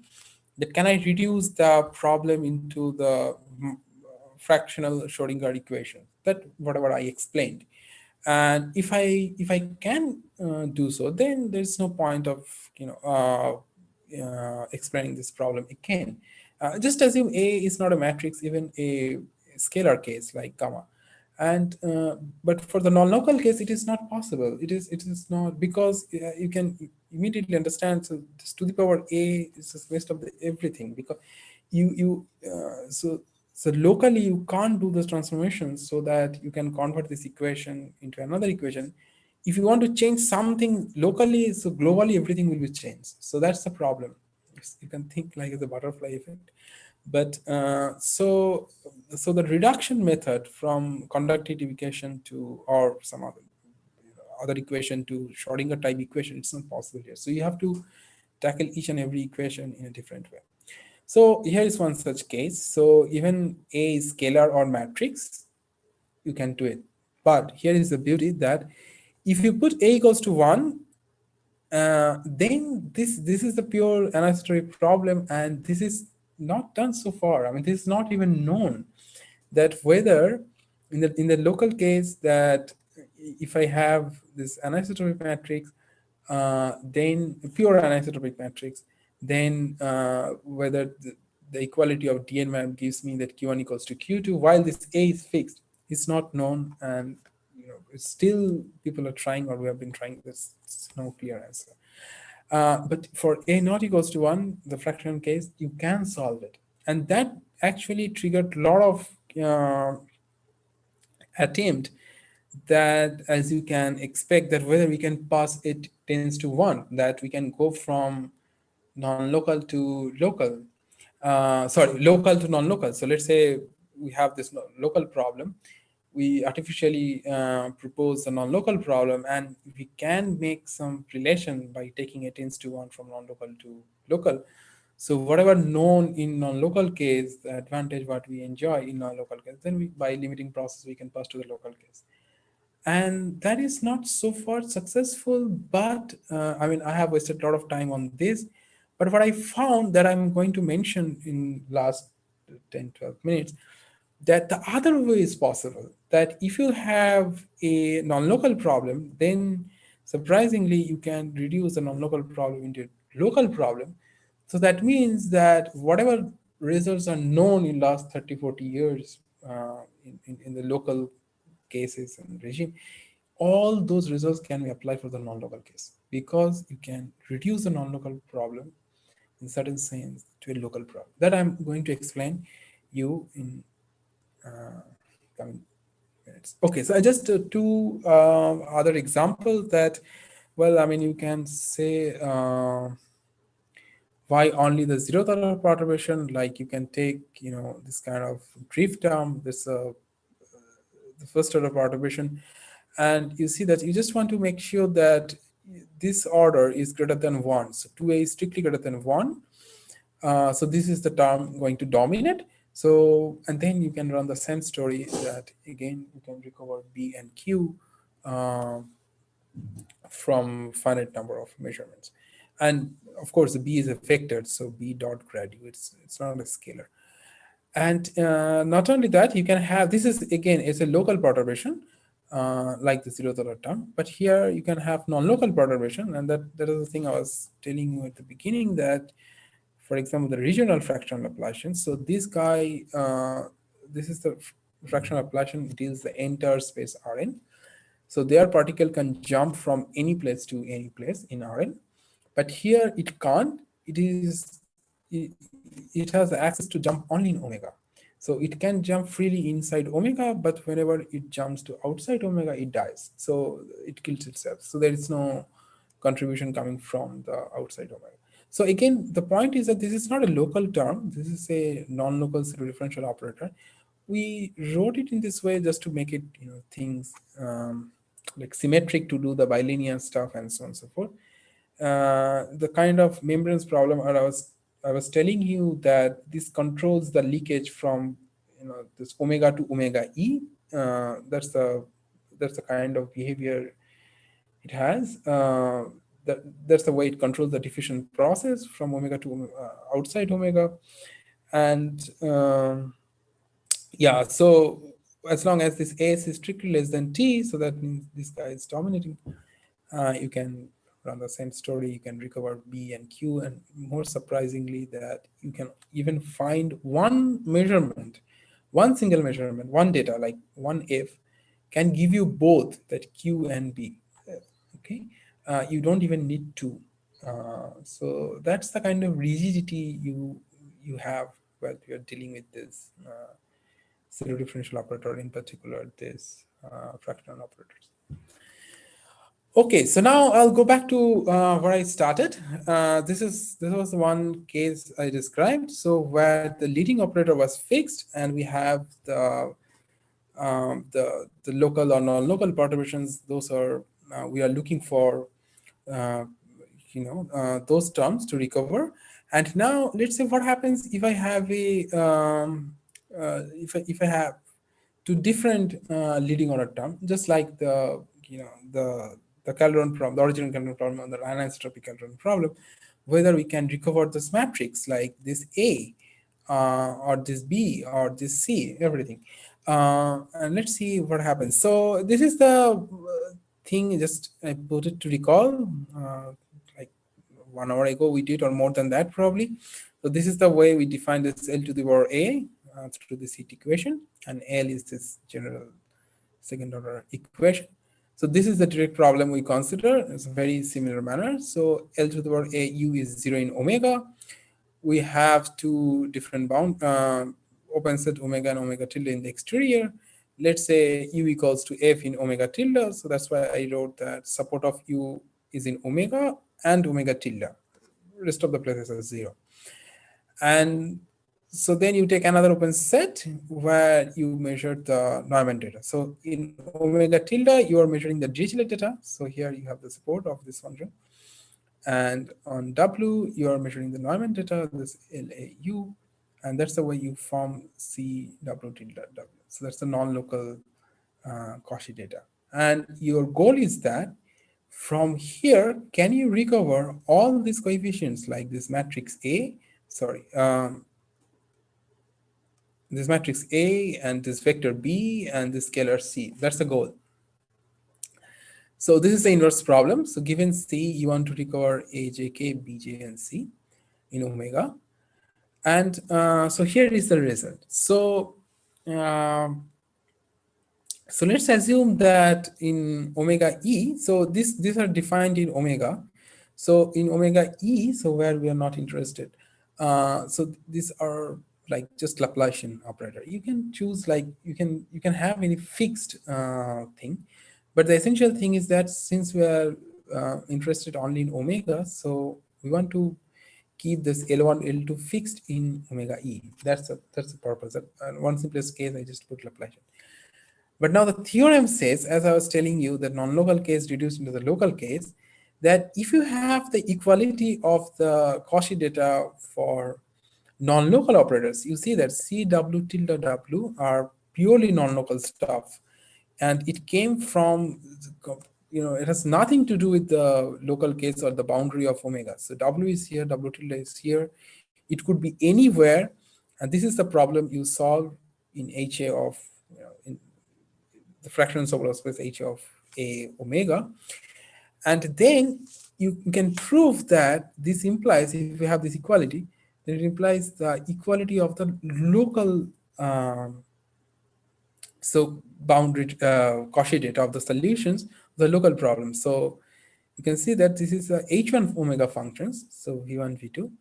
that can I reduce the problem into the fractional Schrodinger equation, that whatever I explained. And if I can do so, then there's no point of explaining this problem again. Just assume A is not a matrix, even a scalar case like gamma. And but for the non-local case, it is not possible. It is not, because you can immediately understand. So this to the power A is just waste of the everything, because so locally you can't do those transformations so that you can convert this equation into another equation. If you want to change something locally, so globally everything will be changed. So that's the problem. You can think like the butterfly effect. But so the reduction method from conductivity equation to, or some other equation to Schrodinger type equation, it's not possible here. So you have to tackle each and every equation in a different way. So here is one such case. So even A is scalar or matrix, you can do it. But here is the beauty that if you put A equals to 1, then this is the pure anisotropic problem, and this is not done so far. I mean, this is not even known that whether in the local case that if I have this anisotropic matrix, then pure anisotropic matrix, then whether the equality of dn map gives me that q1 equals to q2 while this A is fixed. It's not known, and it's still people are trying, or we have been trying. There's no clear answer. But for A not equals to 1, the fractional case, you can solve it. And that actually triggered a lot of attempt that, as you can expect, that whether we can pass it tends to 1, that we can go from non-local to local. Sorry, local to non-local. So let's say we have this local problem. We artificially propose a non-local problem, and we can make some relation by taking a tends to 1 from non-local to local. So whatever known in non-local case, the advantage what we enjoy in non-local case, then we, by limiting process, we can pass to the local case. And that is not so far successful, but I mean, I have wasted a lot of time on this. But what I found that I'm going to mention in last 10-12 minutes, that the other way is possible, that if you have a non-local problem, then surprisingly you can reduce the non-local problem into a local problem. So that means that whatever results are known in last 30-40 years in the local cases and regime, all those results can be applied for the non-local case, because you can reduce the non-local problem in certain sense to a local problem. That I'm going to explain you in coming minutes. Okay, so I just two other examples that, well, I mean, you can say why only the zeroth order perturbation. Like you can take, this kind of drift term, this the first order perturbation, and you see that you just want to make sure that this order is greater than 1. So 2a is strictly greater than 1. So this is the term going to dominate. So, and then you can run the same story that again you can recover b and q from finite number of measurements. And of course the b is a vector, so b dot grad u, it's not a scalar. And not only that, you can have, this is again, it's a local perturbation, like the zeroth order term, but here you can have non-local perturbation. And that is the thing I was telling you at the beginning, that for example, the regional fractional Laplacian. So this guy, this is the fractional Laplacian, it is the entire space Rn. So their particle can jump from any place to any place in Rn. But here it can't. It has access to jump only in omega. So it can jump freely inside omega, but whenever it jumps to outside omega, it dies. So it kills itself. So there is no contribution coming from the outside omega. So again, the point is that this is not a local term. This is a non-local pseudo-differential operator. We wrote it in this way just to make it, things like symmetric to do the bilinear stuff and so on and so forth. The kind of membranes problem, I was telling you that this controls the leakage from this omega to omega e. That's the kind of behavior it has. That's the way it controls the diffusion process from omega to outside omega, and yeah. So as long as this s is strictly less than t, so that means this guy is dominating. You can run the same story. You can recover B and Q, and more surprisingly, that you can even find one single measurement, one data like one F, can give you both that Q and B. Okay, you don't even need two. So that's the kind of rigidity you have when you're dealing with this zero differential operator, in particular this fractional operators. Okay, so now I'll go back to where I started. This was the one case I described. So where the leading operator was fixed, and we have the local or non-local perturbations. Those are we are looking for uh, those terms to recover. And now let's say what happens if I have if I have two different leading order term, just like the Calderon problem, the original Calderon problem, and the anisotropy Calderon problem, whether we can recover this matrix like this A or this B or this C, everything. And let's see what happens. So this is the thing, just I put it to recall, like 1 hour ago we did, or more than that probably. So this is the way we define this L to the power A through this heat equation, and L is this general second order equation. So this is the direct problem we consider. It's a very similar manner. So L to the power A U is 0 in omega. We have two different bound open set omega and omega tilde in the exterior. Let's say U equals to F in omega tilde. So that's why I wrote that support of U is in omega and omega tilde. Rest of the places are 0. And so then you take another open set where you measure the Neumann data. So in omega tilde, you are measuring the Dirichlet data. So here you have the support of this function. And on W, you are measuring the Neumann data, this LAU, and that's the way you form CW tilde W. So that's the non-local Cauchy data. And your goal is that from here, can you recover all these coefficients like this matrix A, this matrix A and this vector B and this scalar C. That's the goal. So this is the inverse problem. So given C, you want to recover A, J, K, B, J, and C in omega. And so here is the result. So let's assume that in omega E, so these are defined in omega. So in omega E, so where we are not interested. So these are like just Laplacian operator. You can choose, like you can have any fixed thing, but the essential thing is that since we are interested only in omega, so we want to keep this L1, L2 fixed in omega E. That's the purpose. One simplest case, I just put Laplacian. But now the theorem says, as I was telling you, the non-local case reduced into the local case, that if you have the equality of the Cauchy data for non-local operators, you see that CW tilde W are purely non-local stuff. And it came from, it has nothing to do with the local case or the boundary of omega. So W is here, W tilde is here. It could be anywhere. And this is the problem you solve in HA of, in the fractional solar space H of A omega. And then you can prove that this implies, if you have this equality, then it implies the equality of the local boundary Cauchy data of the solutions, the local problem. So you can see that this is a H1 omega functions, so V1, V2,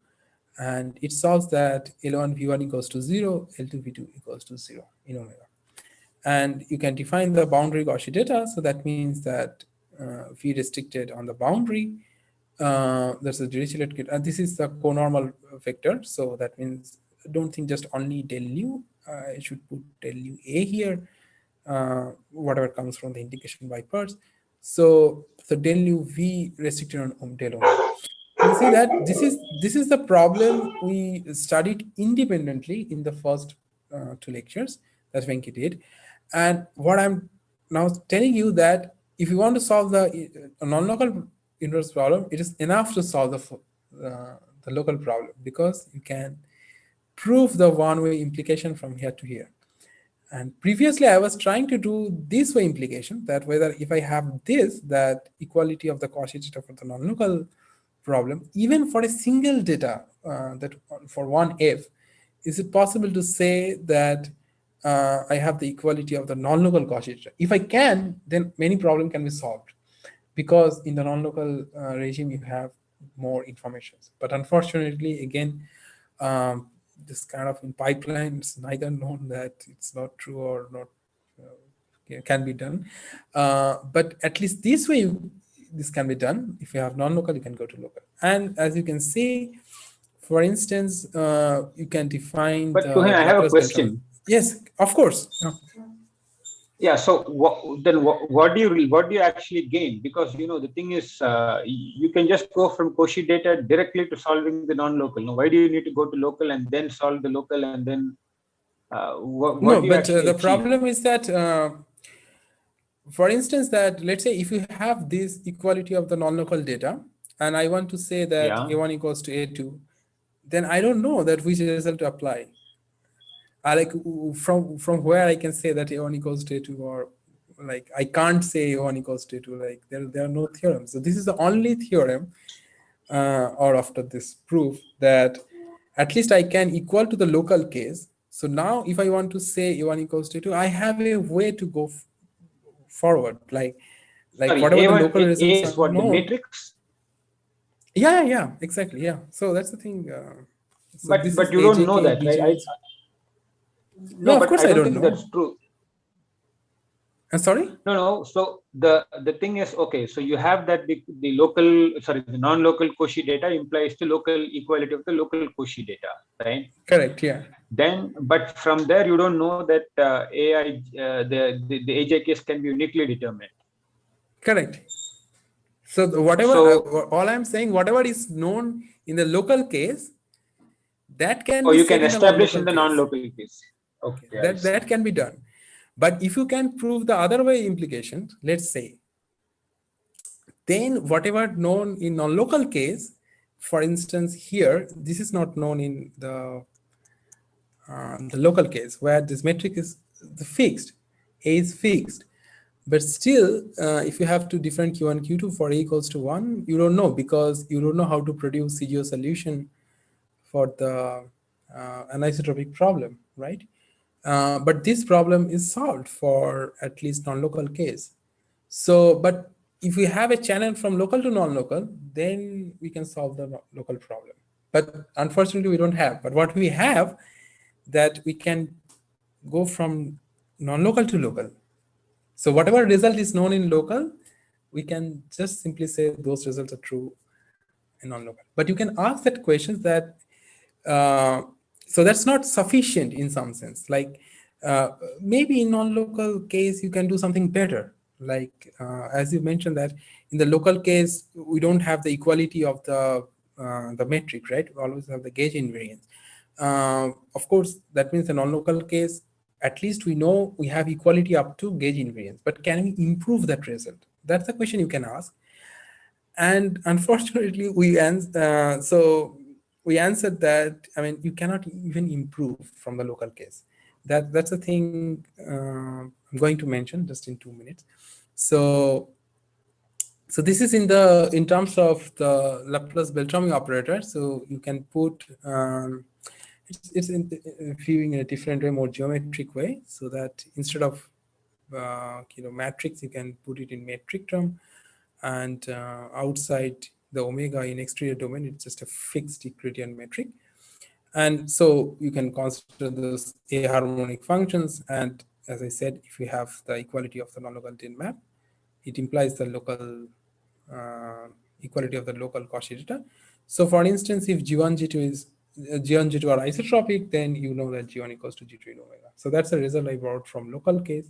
and it solves that L1 V1 equals to 0, L2 V2 equals to 0 in omega. And you can define the boundary Gaussian data, so that means that V restricted on the boundary, there's a Dirichlet, and this is the conormal vector, so that means don't think just only del nu, I should put del nu A here, whatever comes from the integration by parts. So del nu V restricted on del omega. You see that this is the problem we studied independently in the first 2 lectures that Venki did, and what I'm now telling you that if you want to solve the non-local inverse problem, it is enough to solve the local problem, because you can prove the one-way implication from here to here. And previously I was trying to do this way implication, that whether if I have this, that equality of the Cauchy data for the non-local problem, even for a single data, that for one F, is it possible to say that I have the equality of the non-local Cauchy data? If I can, then many problems can be solved, because in the non-local regime you have more information. But unfortunately, again, this kind of in pipeline, it's neither known that it's not true or not can be done. But at least this way, this can be done. If you have non-local, you can go to local. And as you can see, for instance, you can define But Tuhin, the I have a Laplace Beltrami. question. Yes, of course. Yeah. So what do you actually gain? Because the thing is, you can just go from Cauchy data directly to solving the non-local. No, why do you need to go to local and then solve the local, and then what No, do you but actually the achieve? problem is that, for instance, that let's say if you have this equality of the non-local data, and I want to say that Yeah. A1 equals to A2, then I don't know that which result to apply. I like from where I can say that A1 equals to A2, or like I can't say A1 equals to A2. Like there are no theorems. So this is the only theorem, or after this proof, that at least I can equal to the local case. So now if I want to say A1 equals to A2, I have a way to go forward. Like Sorry, whatever the A1 local A results is are what, the known. matrix? Yeah, exactly. Yeah. So that's the thing. So this is But you don't know AJK, that, right? BJ. No, No, of but course I I don't don't think know. that's true. Sorry? No. So the thing is, okay, so you have that the non-local Cauchy data implies the local equality of the local Cauchy data, right? Correct. Yeah. Then, but from there you don't know that the AJKs can be uniquely determined. Correct. So whatever, So, all I'm saying, whatever is known in the local case, that can or be you said can in the establish non-local in the case. non-local case. Okay, Okay, I see. that can be done. But if you can prove the other way implications, let's say, then whatever known in non-local case, for instance, here, this is not known in the local case, where this metric is the fixed, A is fixed. But still, if you have two different Q1, Q2 for A equals to 1, you don't know, because you don't know how to produce CGO solution for the anisotropic problem, right? But this problem is solved for at least non-local case. So, but if we have a channel from local to non-local, then we can solve the local problem. But unfortunately, we don't have. But what we have, that we can go from non-local to local. So whatever result is known in local, we can just simply say those results are true in non-local. But you can ask that questions that, so that's not sufficient in some sense. Like maybe in non-local case, you can do something better. Like as you mentioned that in the local case, we don't have the equality of the metric, right? We always have the gauge invariance. Of course, that means in non-local case, at least we know we have equality up to gauge invariance, but can we improve that result? That's the question you can ask. And unfortunately, we answered that, I mean, you cannot even improve from the local case. That's a thing I'm going to mention just in 2 minutes. So this is in terms of the Laplace Beltrami operator. So you can put it's in viewing in a different way, more geometric way, so that instead of matrix, you can put it in metric term. and outside the omega in exterior domain, it's just a fixed Euclidean metric. And so you can consider those aharmonic functions. And as I said, if we have the equality of the non-local DIN map, it implies the local equality of the local Cauchy data. So for instance, if G1, G2 is G1, G2 are isotropic, then you know that G1 equals to G2 in omega. So that's a result I brought from local case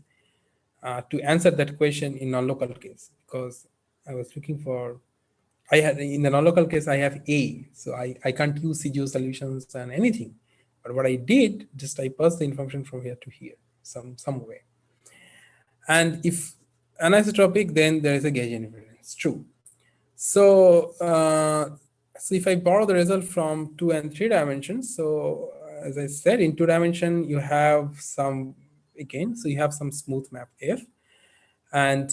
to answer that question in non-local case, because I was looking for, I had in the non-local case, I have A, so I can't use CGO solutions and anything. But what I did, just I passed the information from here to here, some way. And if anisotropic, then there is a gauge invariance, true. So, so if I borrow the result from 2 and 3 dimensions, so as I said, in 2 dimension, you have some, again, so you have some smooth map F, and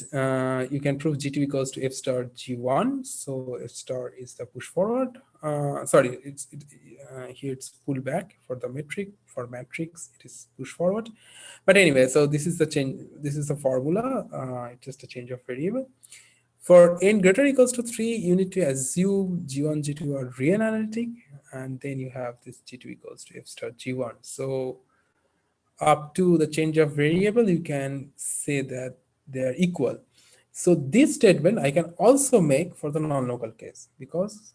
you can prove G2 equals to F star G1. So F star is the push forward. Sorry, here it's pull back for the metric. For matrix, it is push forward. But anyway, so this is the change. This is the formula. It's just a change of variable. For n greater or equals to 3, you need to assume G1, G2 are real analytic, and then you have this G2 equals to F star G1. So up to the change of variable, you can say that they are equal. So this statement I can also make for the non-local case, because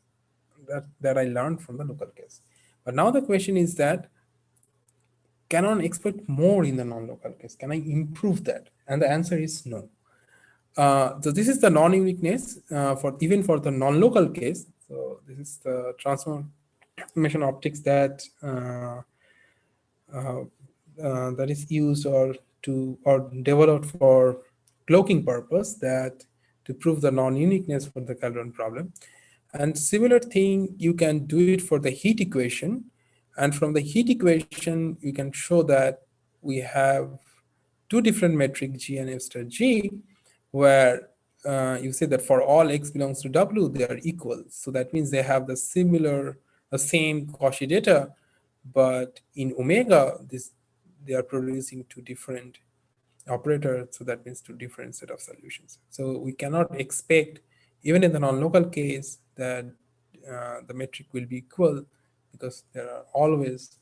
that I learned from the local case. But now the question is that, can one expect more in the non-local case? Can I improve that? And the answer is no. So this is the non-uniqueness for even for the non-local case. So this is the transformation optics that that is used or developed for cloaking purpose, that to prove the non-uniqueness for the Calderon problem. And similar thing, you can do it for the heat equation. And from the heat equation, you can show that we have two different metric G and F star G, where you say that for all x belongs to W, they are equal. So that means they have the same Cauchy data, but in omega, they are producing two different operators. So that means two different set of solutions. So we cannot expect, even in the non-local case, that the metric will be equal, because there are always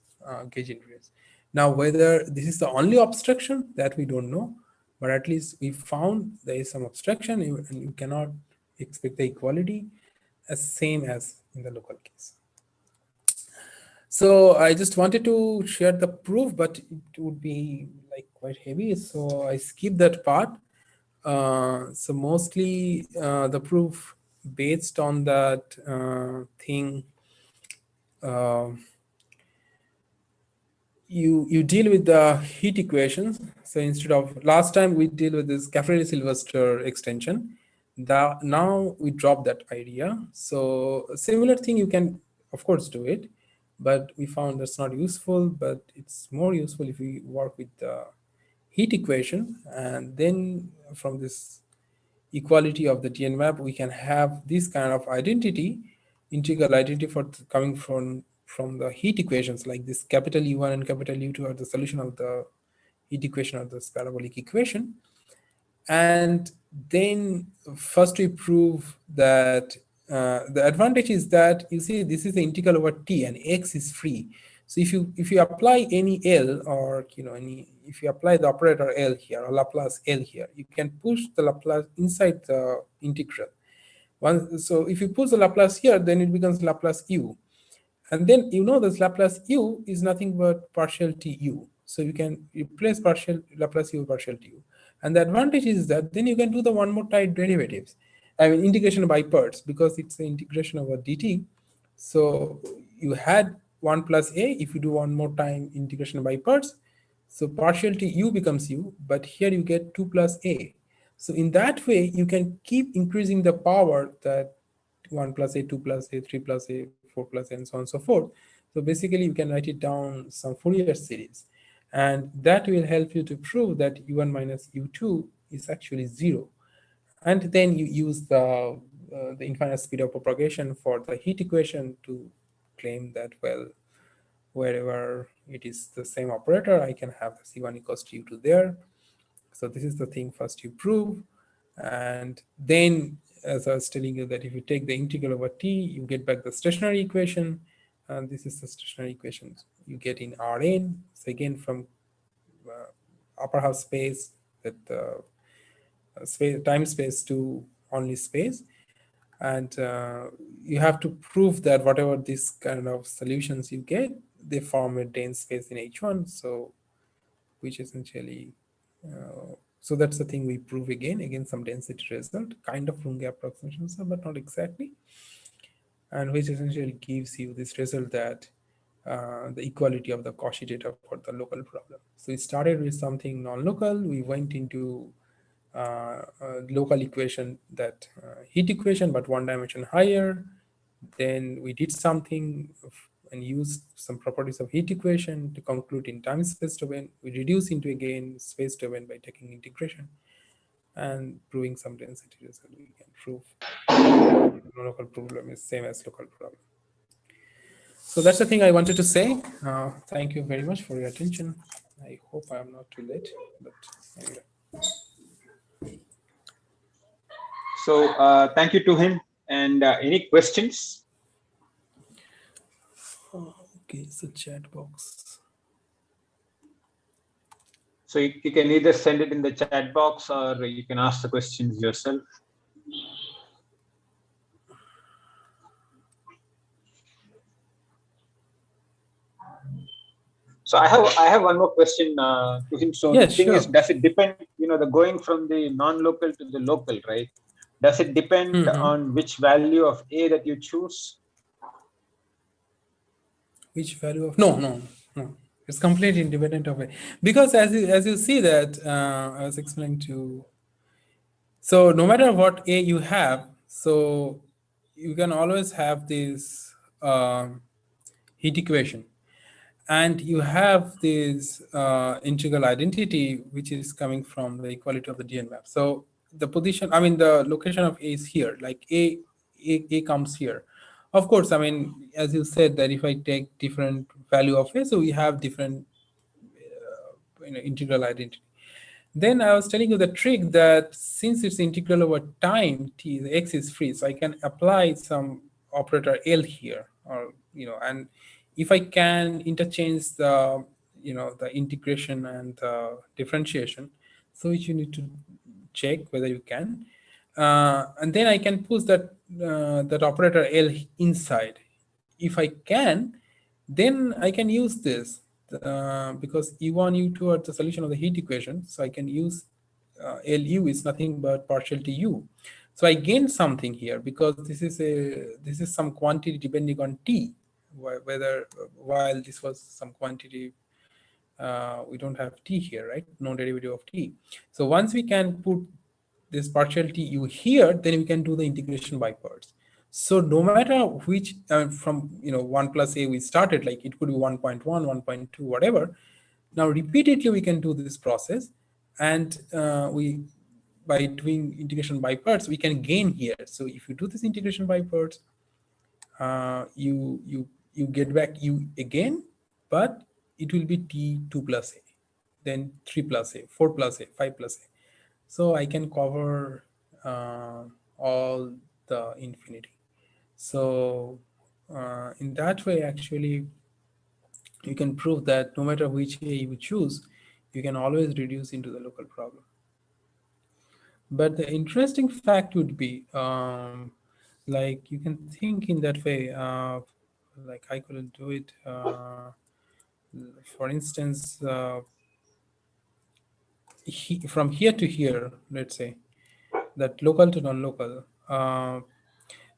gauge invariance. Now, whether this is the only obstruction, that we don't know, but at least we found there is some obstruction, and you cannot expect the equality as same as in the local case. So I just wanted to share the proof, but it would be like quite heavy, so I skipped that part. So mostly the proof based on that thing, you deal with the heat equations. So instead of last time we deal with this Caffarelli-Sylvester extension, now we drop that idea. So a similar thing you can of course do it, but we found that's not useful. But it's more useful if we work with the heat equation, and then from this equality of the TN map, we can have this kind of identity, integral identity for coming from the heat equations, like this capital U1 and capital U2 are the solution of the heat equation of this parabolic equation. And then first we prove that the advantage is that, you see, this is the integral over t and x is free. So if you apply any L, or if you apply the operator L here, or Laplace L here, you can push the Laplace inside the integral. So if you push the Laplace here, then it becomes Laplace U. And then this Laplace U is nothing but partial TU. So you can replace partial Laplace U with partial TU. And the advantage is that then you can do the one more type derivatives. I mean, integration by parts, because it's the integration over dt. So you had 1 plus a, if you do one more time integration by parts, so partial TU becomes U, but here you get 2 plus a. So in that way, you can keep increasing the power, that 1 plus a, 2 plus a, 3 plus a, 4 plus a, and so on and so forth. So basically, you can write it down some Fourier series. And that will help you to prove that U1 minus U2 is actually 0. And then you use the infinite speed of propagation for the heat equation to claim that, well, wherever it is the same operator, I can have the C1 equals to U2 there. So this is the thing first you prove. And then as I was telling you, that if you take the integral over t, you get back the stationary equation, and this is the stationary equation you get in Rn. So again, from upper half space, that space, time space to only space, and you have to prove that whatever this kind of solutions you get, they form a dense space in H1. So which essentially so that's the thing we prove again some density result, kind of Runge approximation, but not exactly, and which essentially gives you this result that the equality of the Cauchy data for the local problem. So we started with something non-local, we went into local equation, that heat equation, but one dimension higher. Then we did something and used some properties of heat equation to conclude in time space domain. We reduce into again space domain by taking integration and proving some density result. We can prove local problem is same as local problem. So that's the thing I wanted to say. Thank you very much for your attention. I hope I am not too late, but anyway. So thank you to him. And any questions? Okay, so chat box. So you can either send it in the chat box or you can ask the questions yourself. So I have one more question to him. So the Yeah, thing is, sure. does it depend? The going from the non-local to the local, right? Does it depend on which value of a that you choose? Which value of no. It's completely independent of it, because as you see that I was explaining to. So no matter what a you have, so you can always have this heat equation, and you have this integral identity which is coming from the equality of the DN map. So the position, I mean the location of a is here, like a comes here. Of course, I mean, as you said, that if I take different value of a, so we have different integral identity. Then I was telling you the trick that since it's integral over time, t, the x is free, so I can apply some operator L here, or and if I can interchange the the integration and the differentiation, so which you need to check whether you can, and then I can push that operator L inside. If I can, then I can use this because U1, U2 are the solution of the heat equation. So I can use LU is nothing but partial to U. So I gain something here because this is some quantity depending on T, whether while this was some quantity we don't have T here, right? No derivative of T. So once we can put this partial T U here, then we can do the integration by parts. So no matter which, from 1 plus a we started, like it could be 1.1, 1.2, whatever. Now repeatedly we can do this process, and we by doing integration by parts we can gain here. So if you do this integration by parts, you get back u again, but it will be t2 plus a, then 3 plus a, 4 plus a, 5 plus a. So I can cover all the infinity. So in that way, actually, you can prove that no matter which a you choose, you can always reduce into the local problem. But the interesting fact would be, like you can think in that way, like I couldn't do it. For instance, from here to here, let's say, that local to non-local.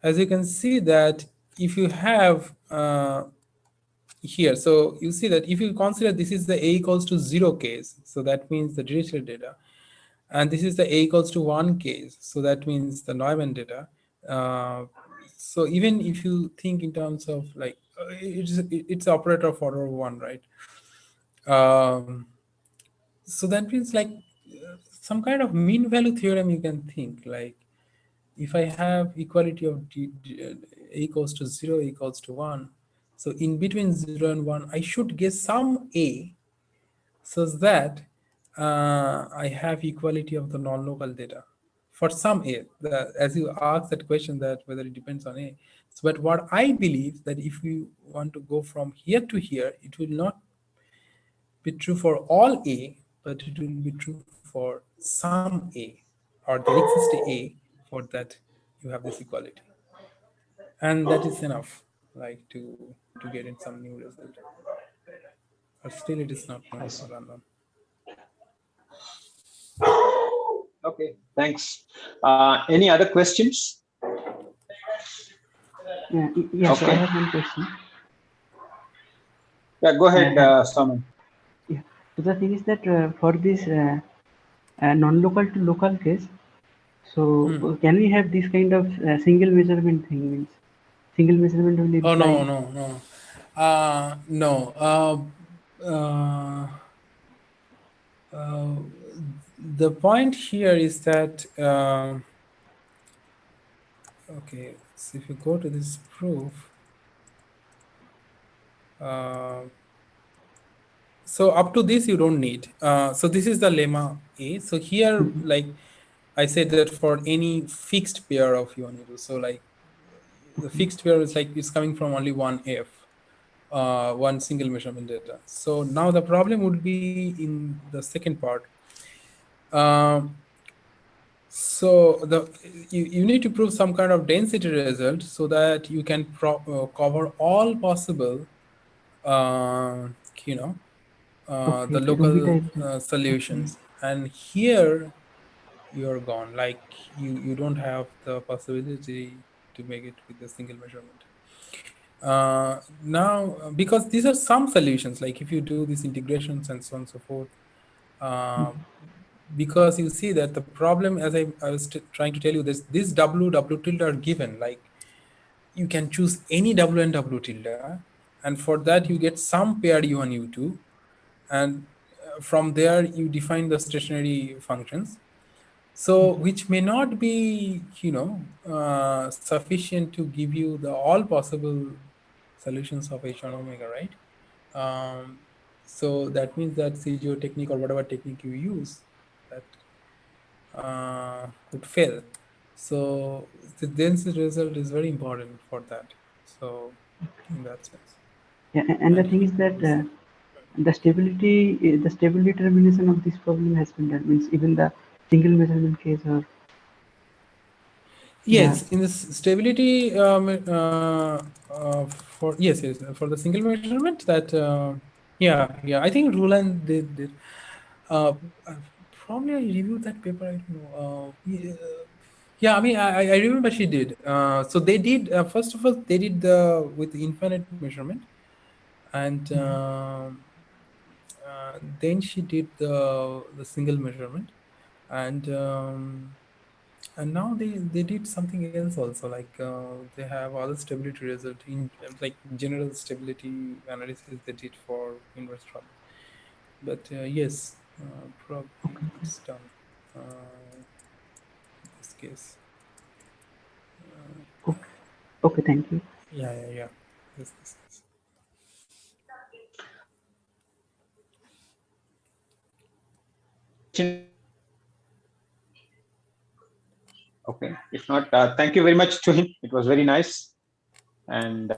As you can see that if you have here, so you see that if you consider this is the a equals to 0 case, so that means the Dirichlet data, and this is the a equals to 1 case, so that means the Neumann data. So even if you think in terms of like it's operator of order 1, right? So that means like some kind of mean value theorem you can think, like if I have equality of a equals to 0, equals to 1, so in between 0 and 1, I should get some a such that I have equality of the non-local data for some A. As you asked that question that whether it depends on A. So, but what I believe that if we want to go from here to here, it will not be true for all A, but it will be true for some A, or there exists a A for that you have this equality, and that is enough, like to get in some new result. But still, it is not I known see. or unknown. Okay, thanks. Any other questions? Yeah, so I Okay. have one question. Yeah, go ahead, Saman. Yeah. So the thing is that for this non-local to local case, so can we have this kind of single measurement thing? Means single measurement will Oh imply. no, no, no, no. The point here is that okay. So if you go to this proof, so up to this you don't need. So this is the lemma A. So here, like I said that for any fixed pair of U and U2, so like the fixed pair is like it's coming from only one F, one single measurement data. So now the problem would be in the second part. So you need to prove some kind of density result so that you can cover all possible, you know, Okay, the Ruby local type. Okay, solutions. And here you're gone. Like you don't have the possibility to make it with a single measurement. Now, because these are some solutions, like if you do these integrations and so on and so forth, uh, because you see that the problem, as I was trying to tell you, this W tilde are given, like you can choose any W and W tilde, and for that you get some pair U1, U2, and from there you define the stationary functions. So which may not be, sufficient to give you the all possible solutions of H1 omega, right? So that means that CGO technique or whatever technique you use, that would fail. So the density result is very important for that. So in that sense, yeah, and the and thing if is you do that this, the stable determination of this problem has been done. Means even the single measurement case or the yes, in this stability for yes for the single measurement that yeah, I think Roland did uh, uh, probably I reviewed that paper, I don't know, yeah, I mean I remember she did, so they did first of all they did the with the infinite measurement, and then she did the single measurement, and now they did something else also, like they have other stability result in like general stability analysis they did for inverse problem. But yes, probably it's done in this case. okay, okay, thank you. Yeah. This. Okay. If not, thank you very much, Tuhin. It was very nice, and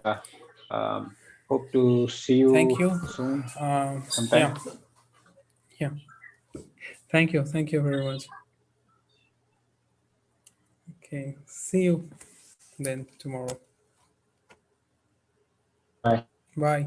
hope to see Thank you you. soon, Yeah, sometime. yeah. Thank you very much. Okay, see you then tomorrow. Bye. Bye.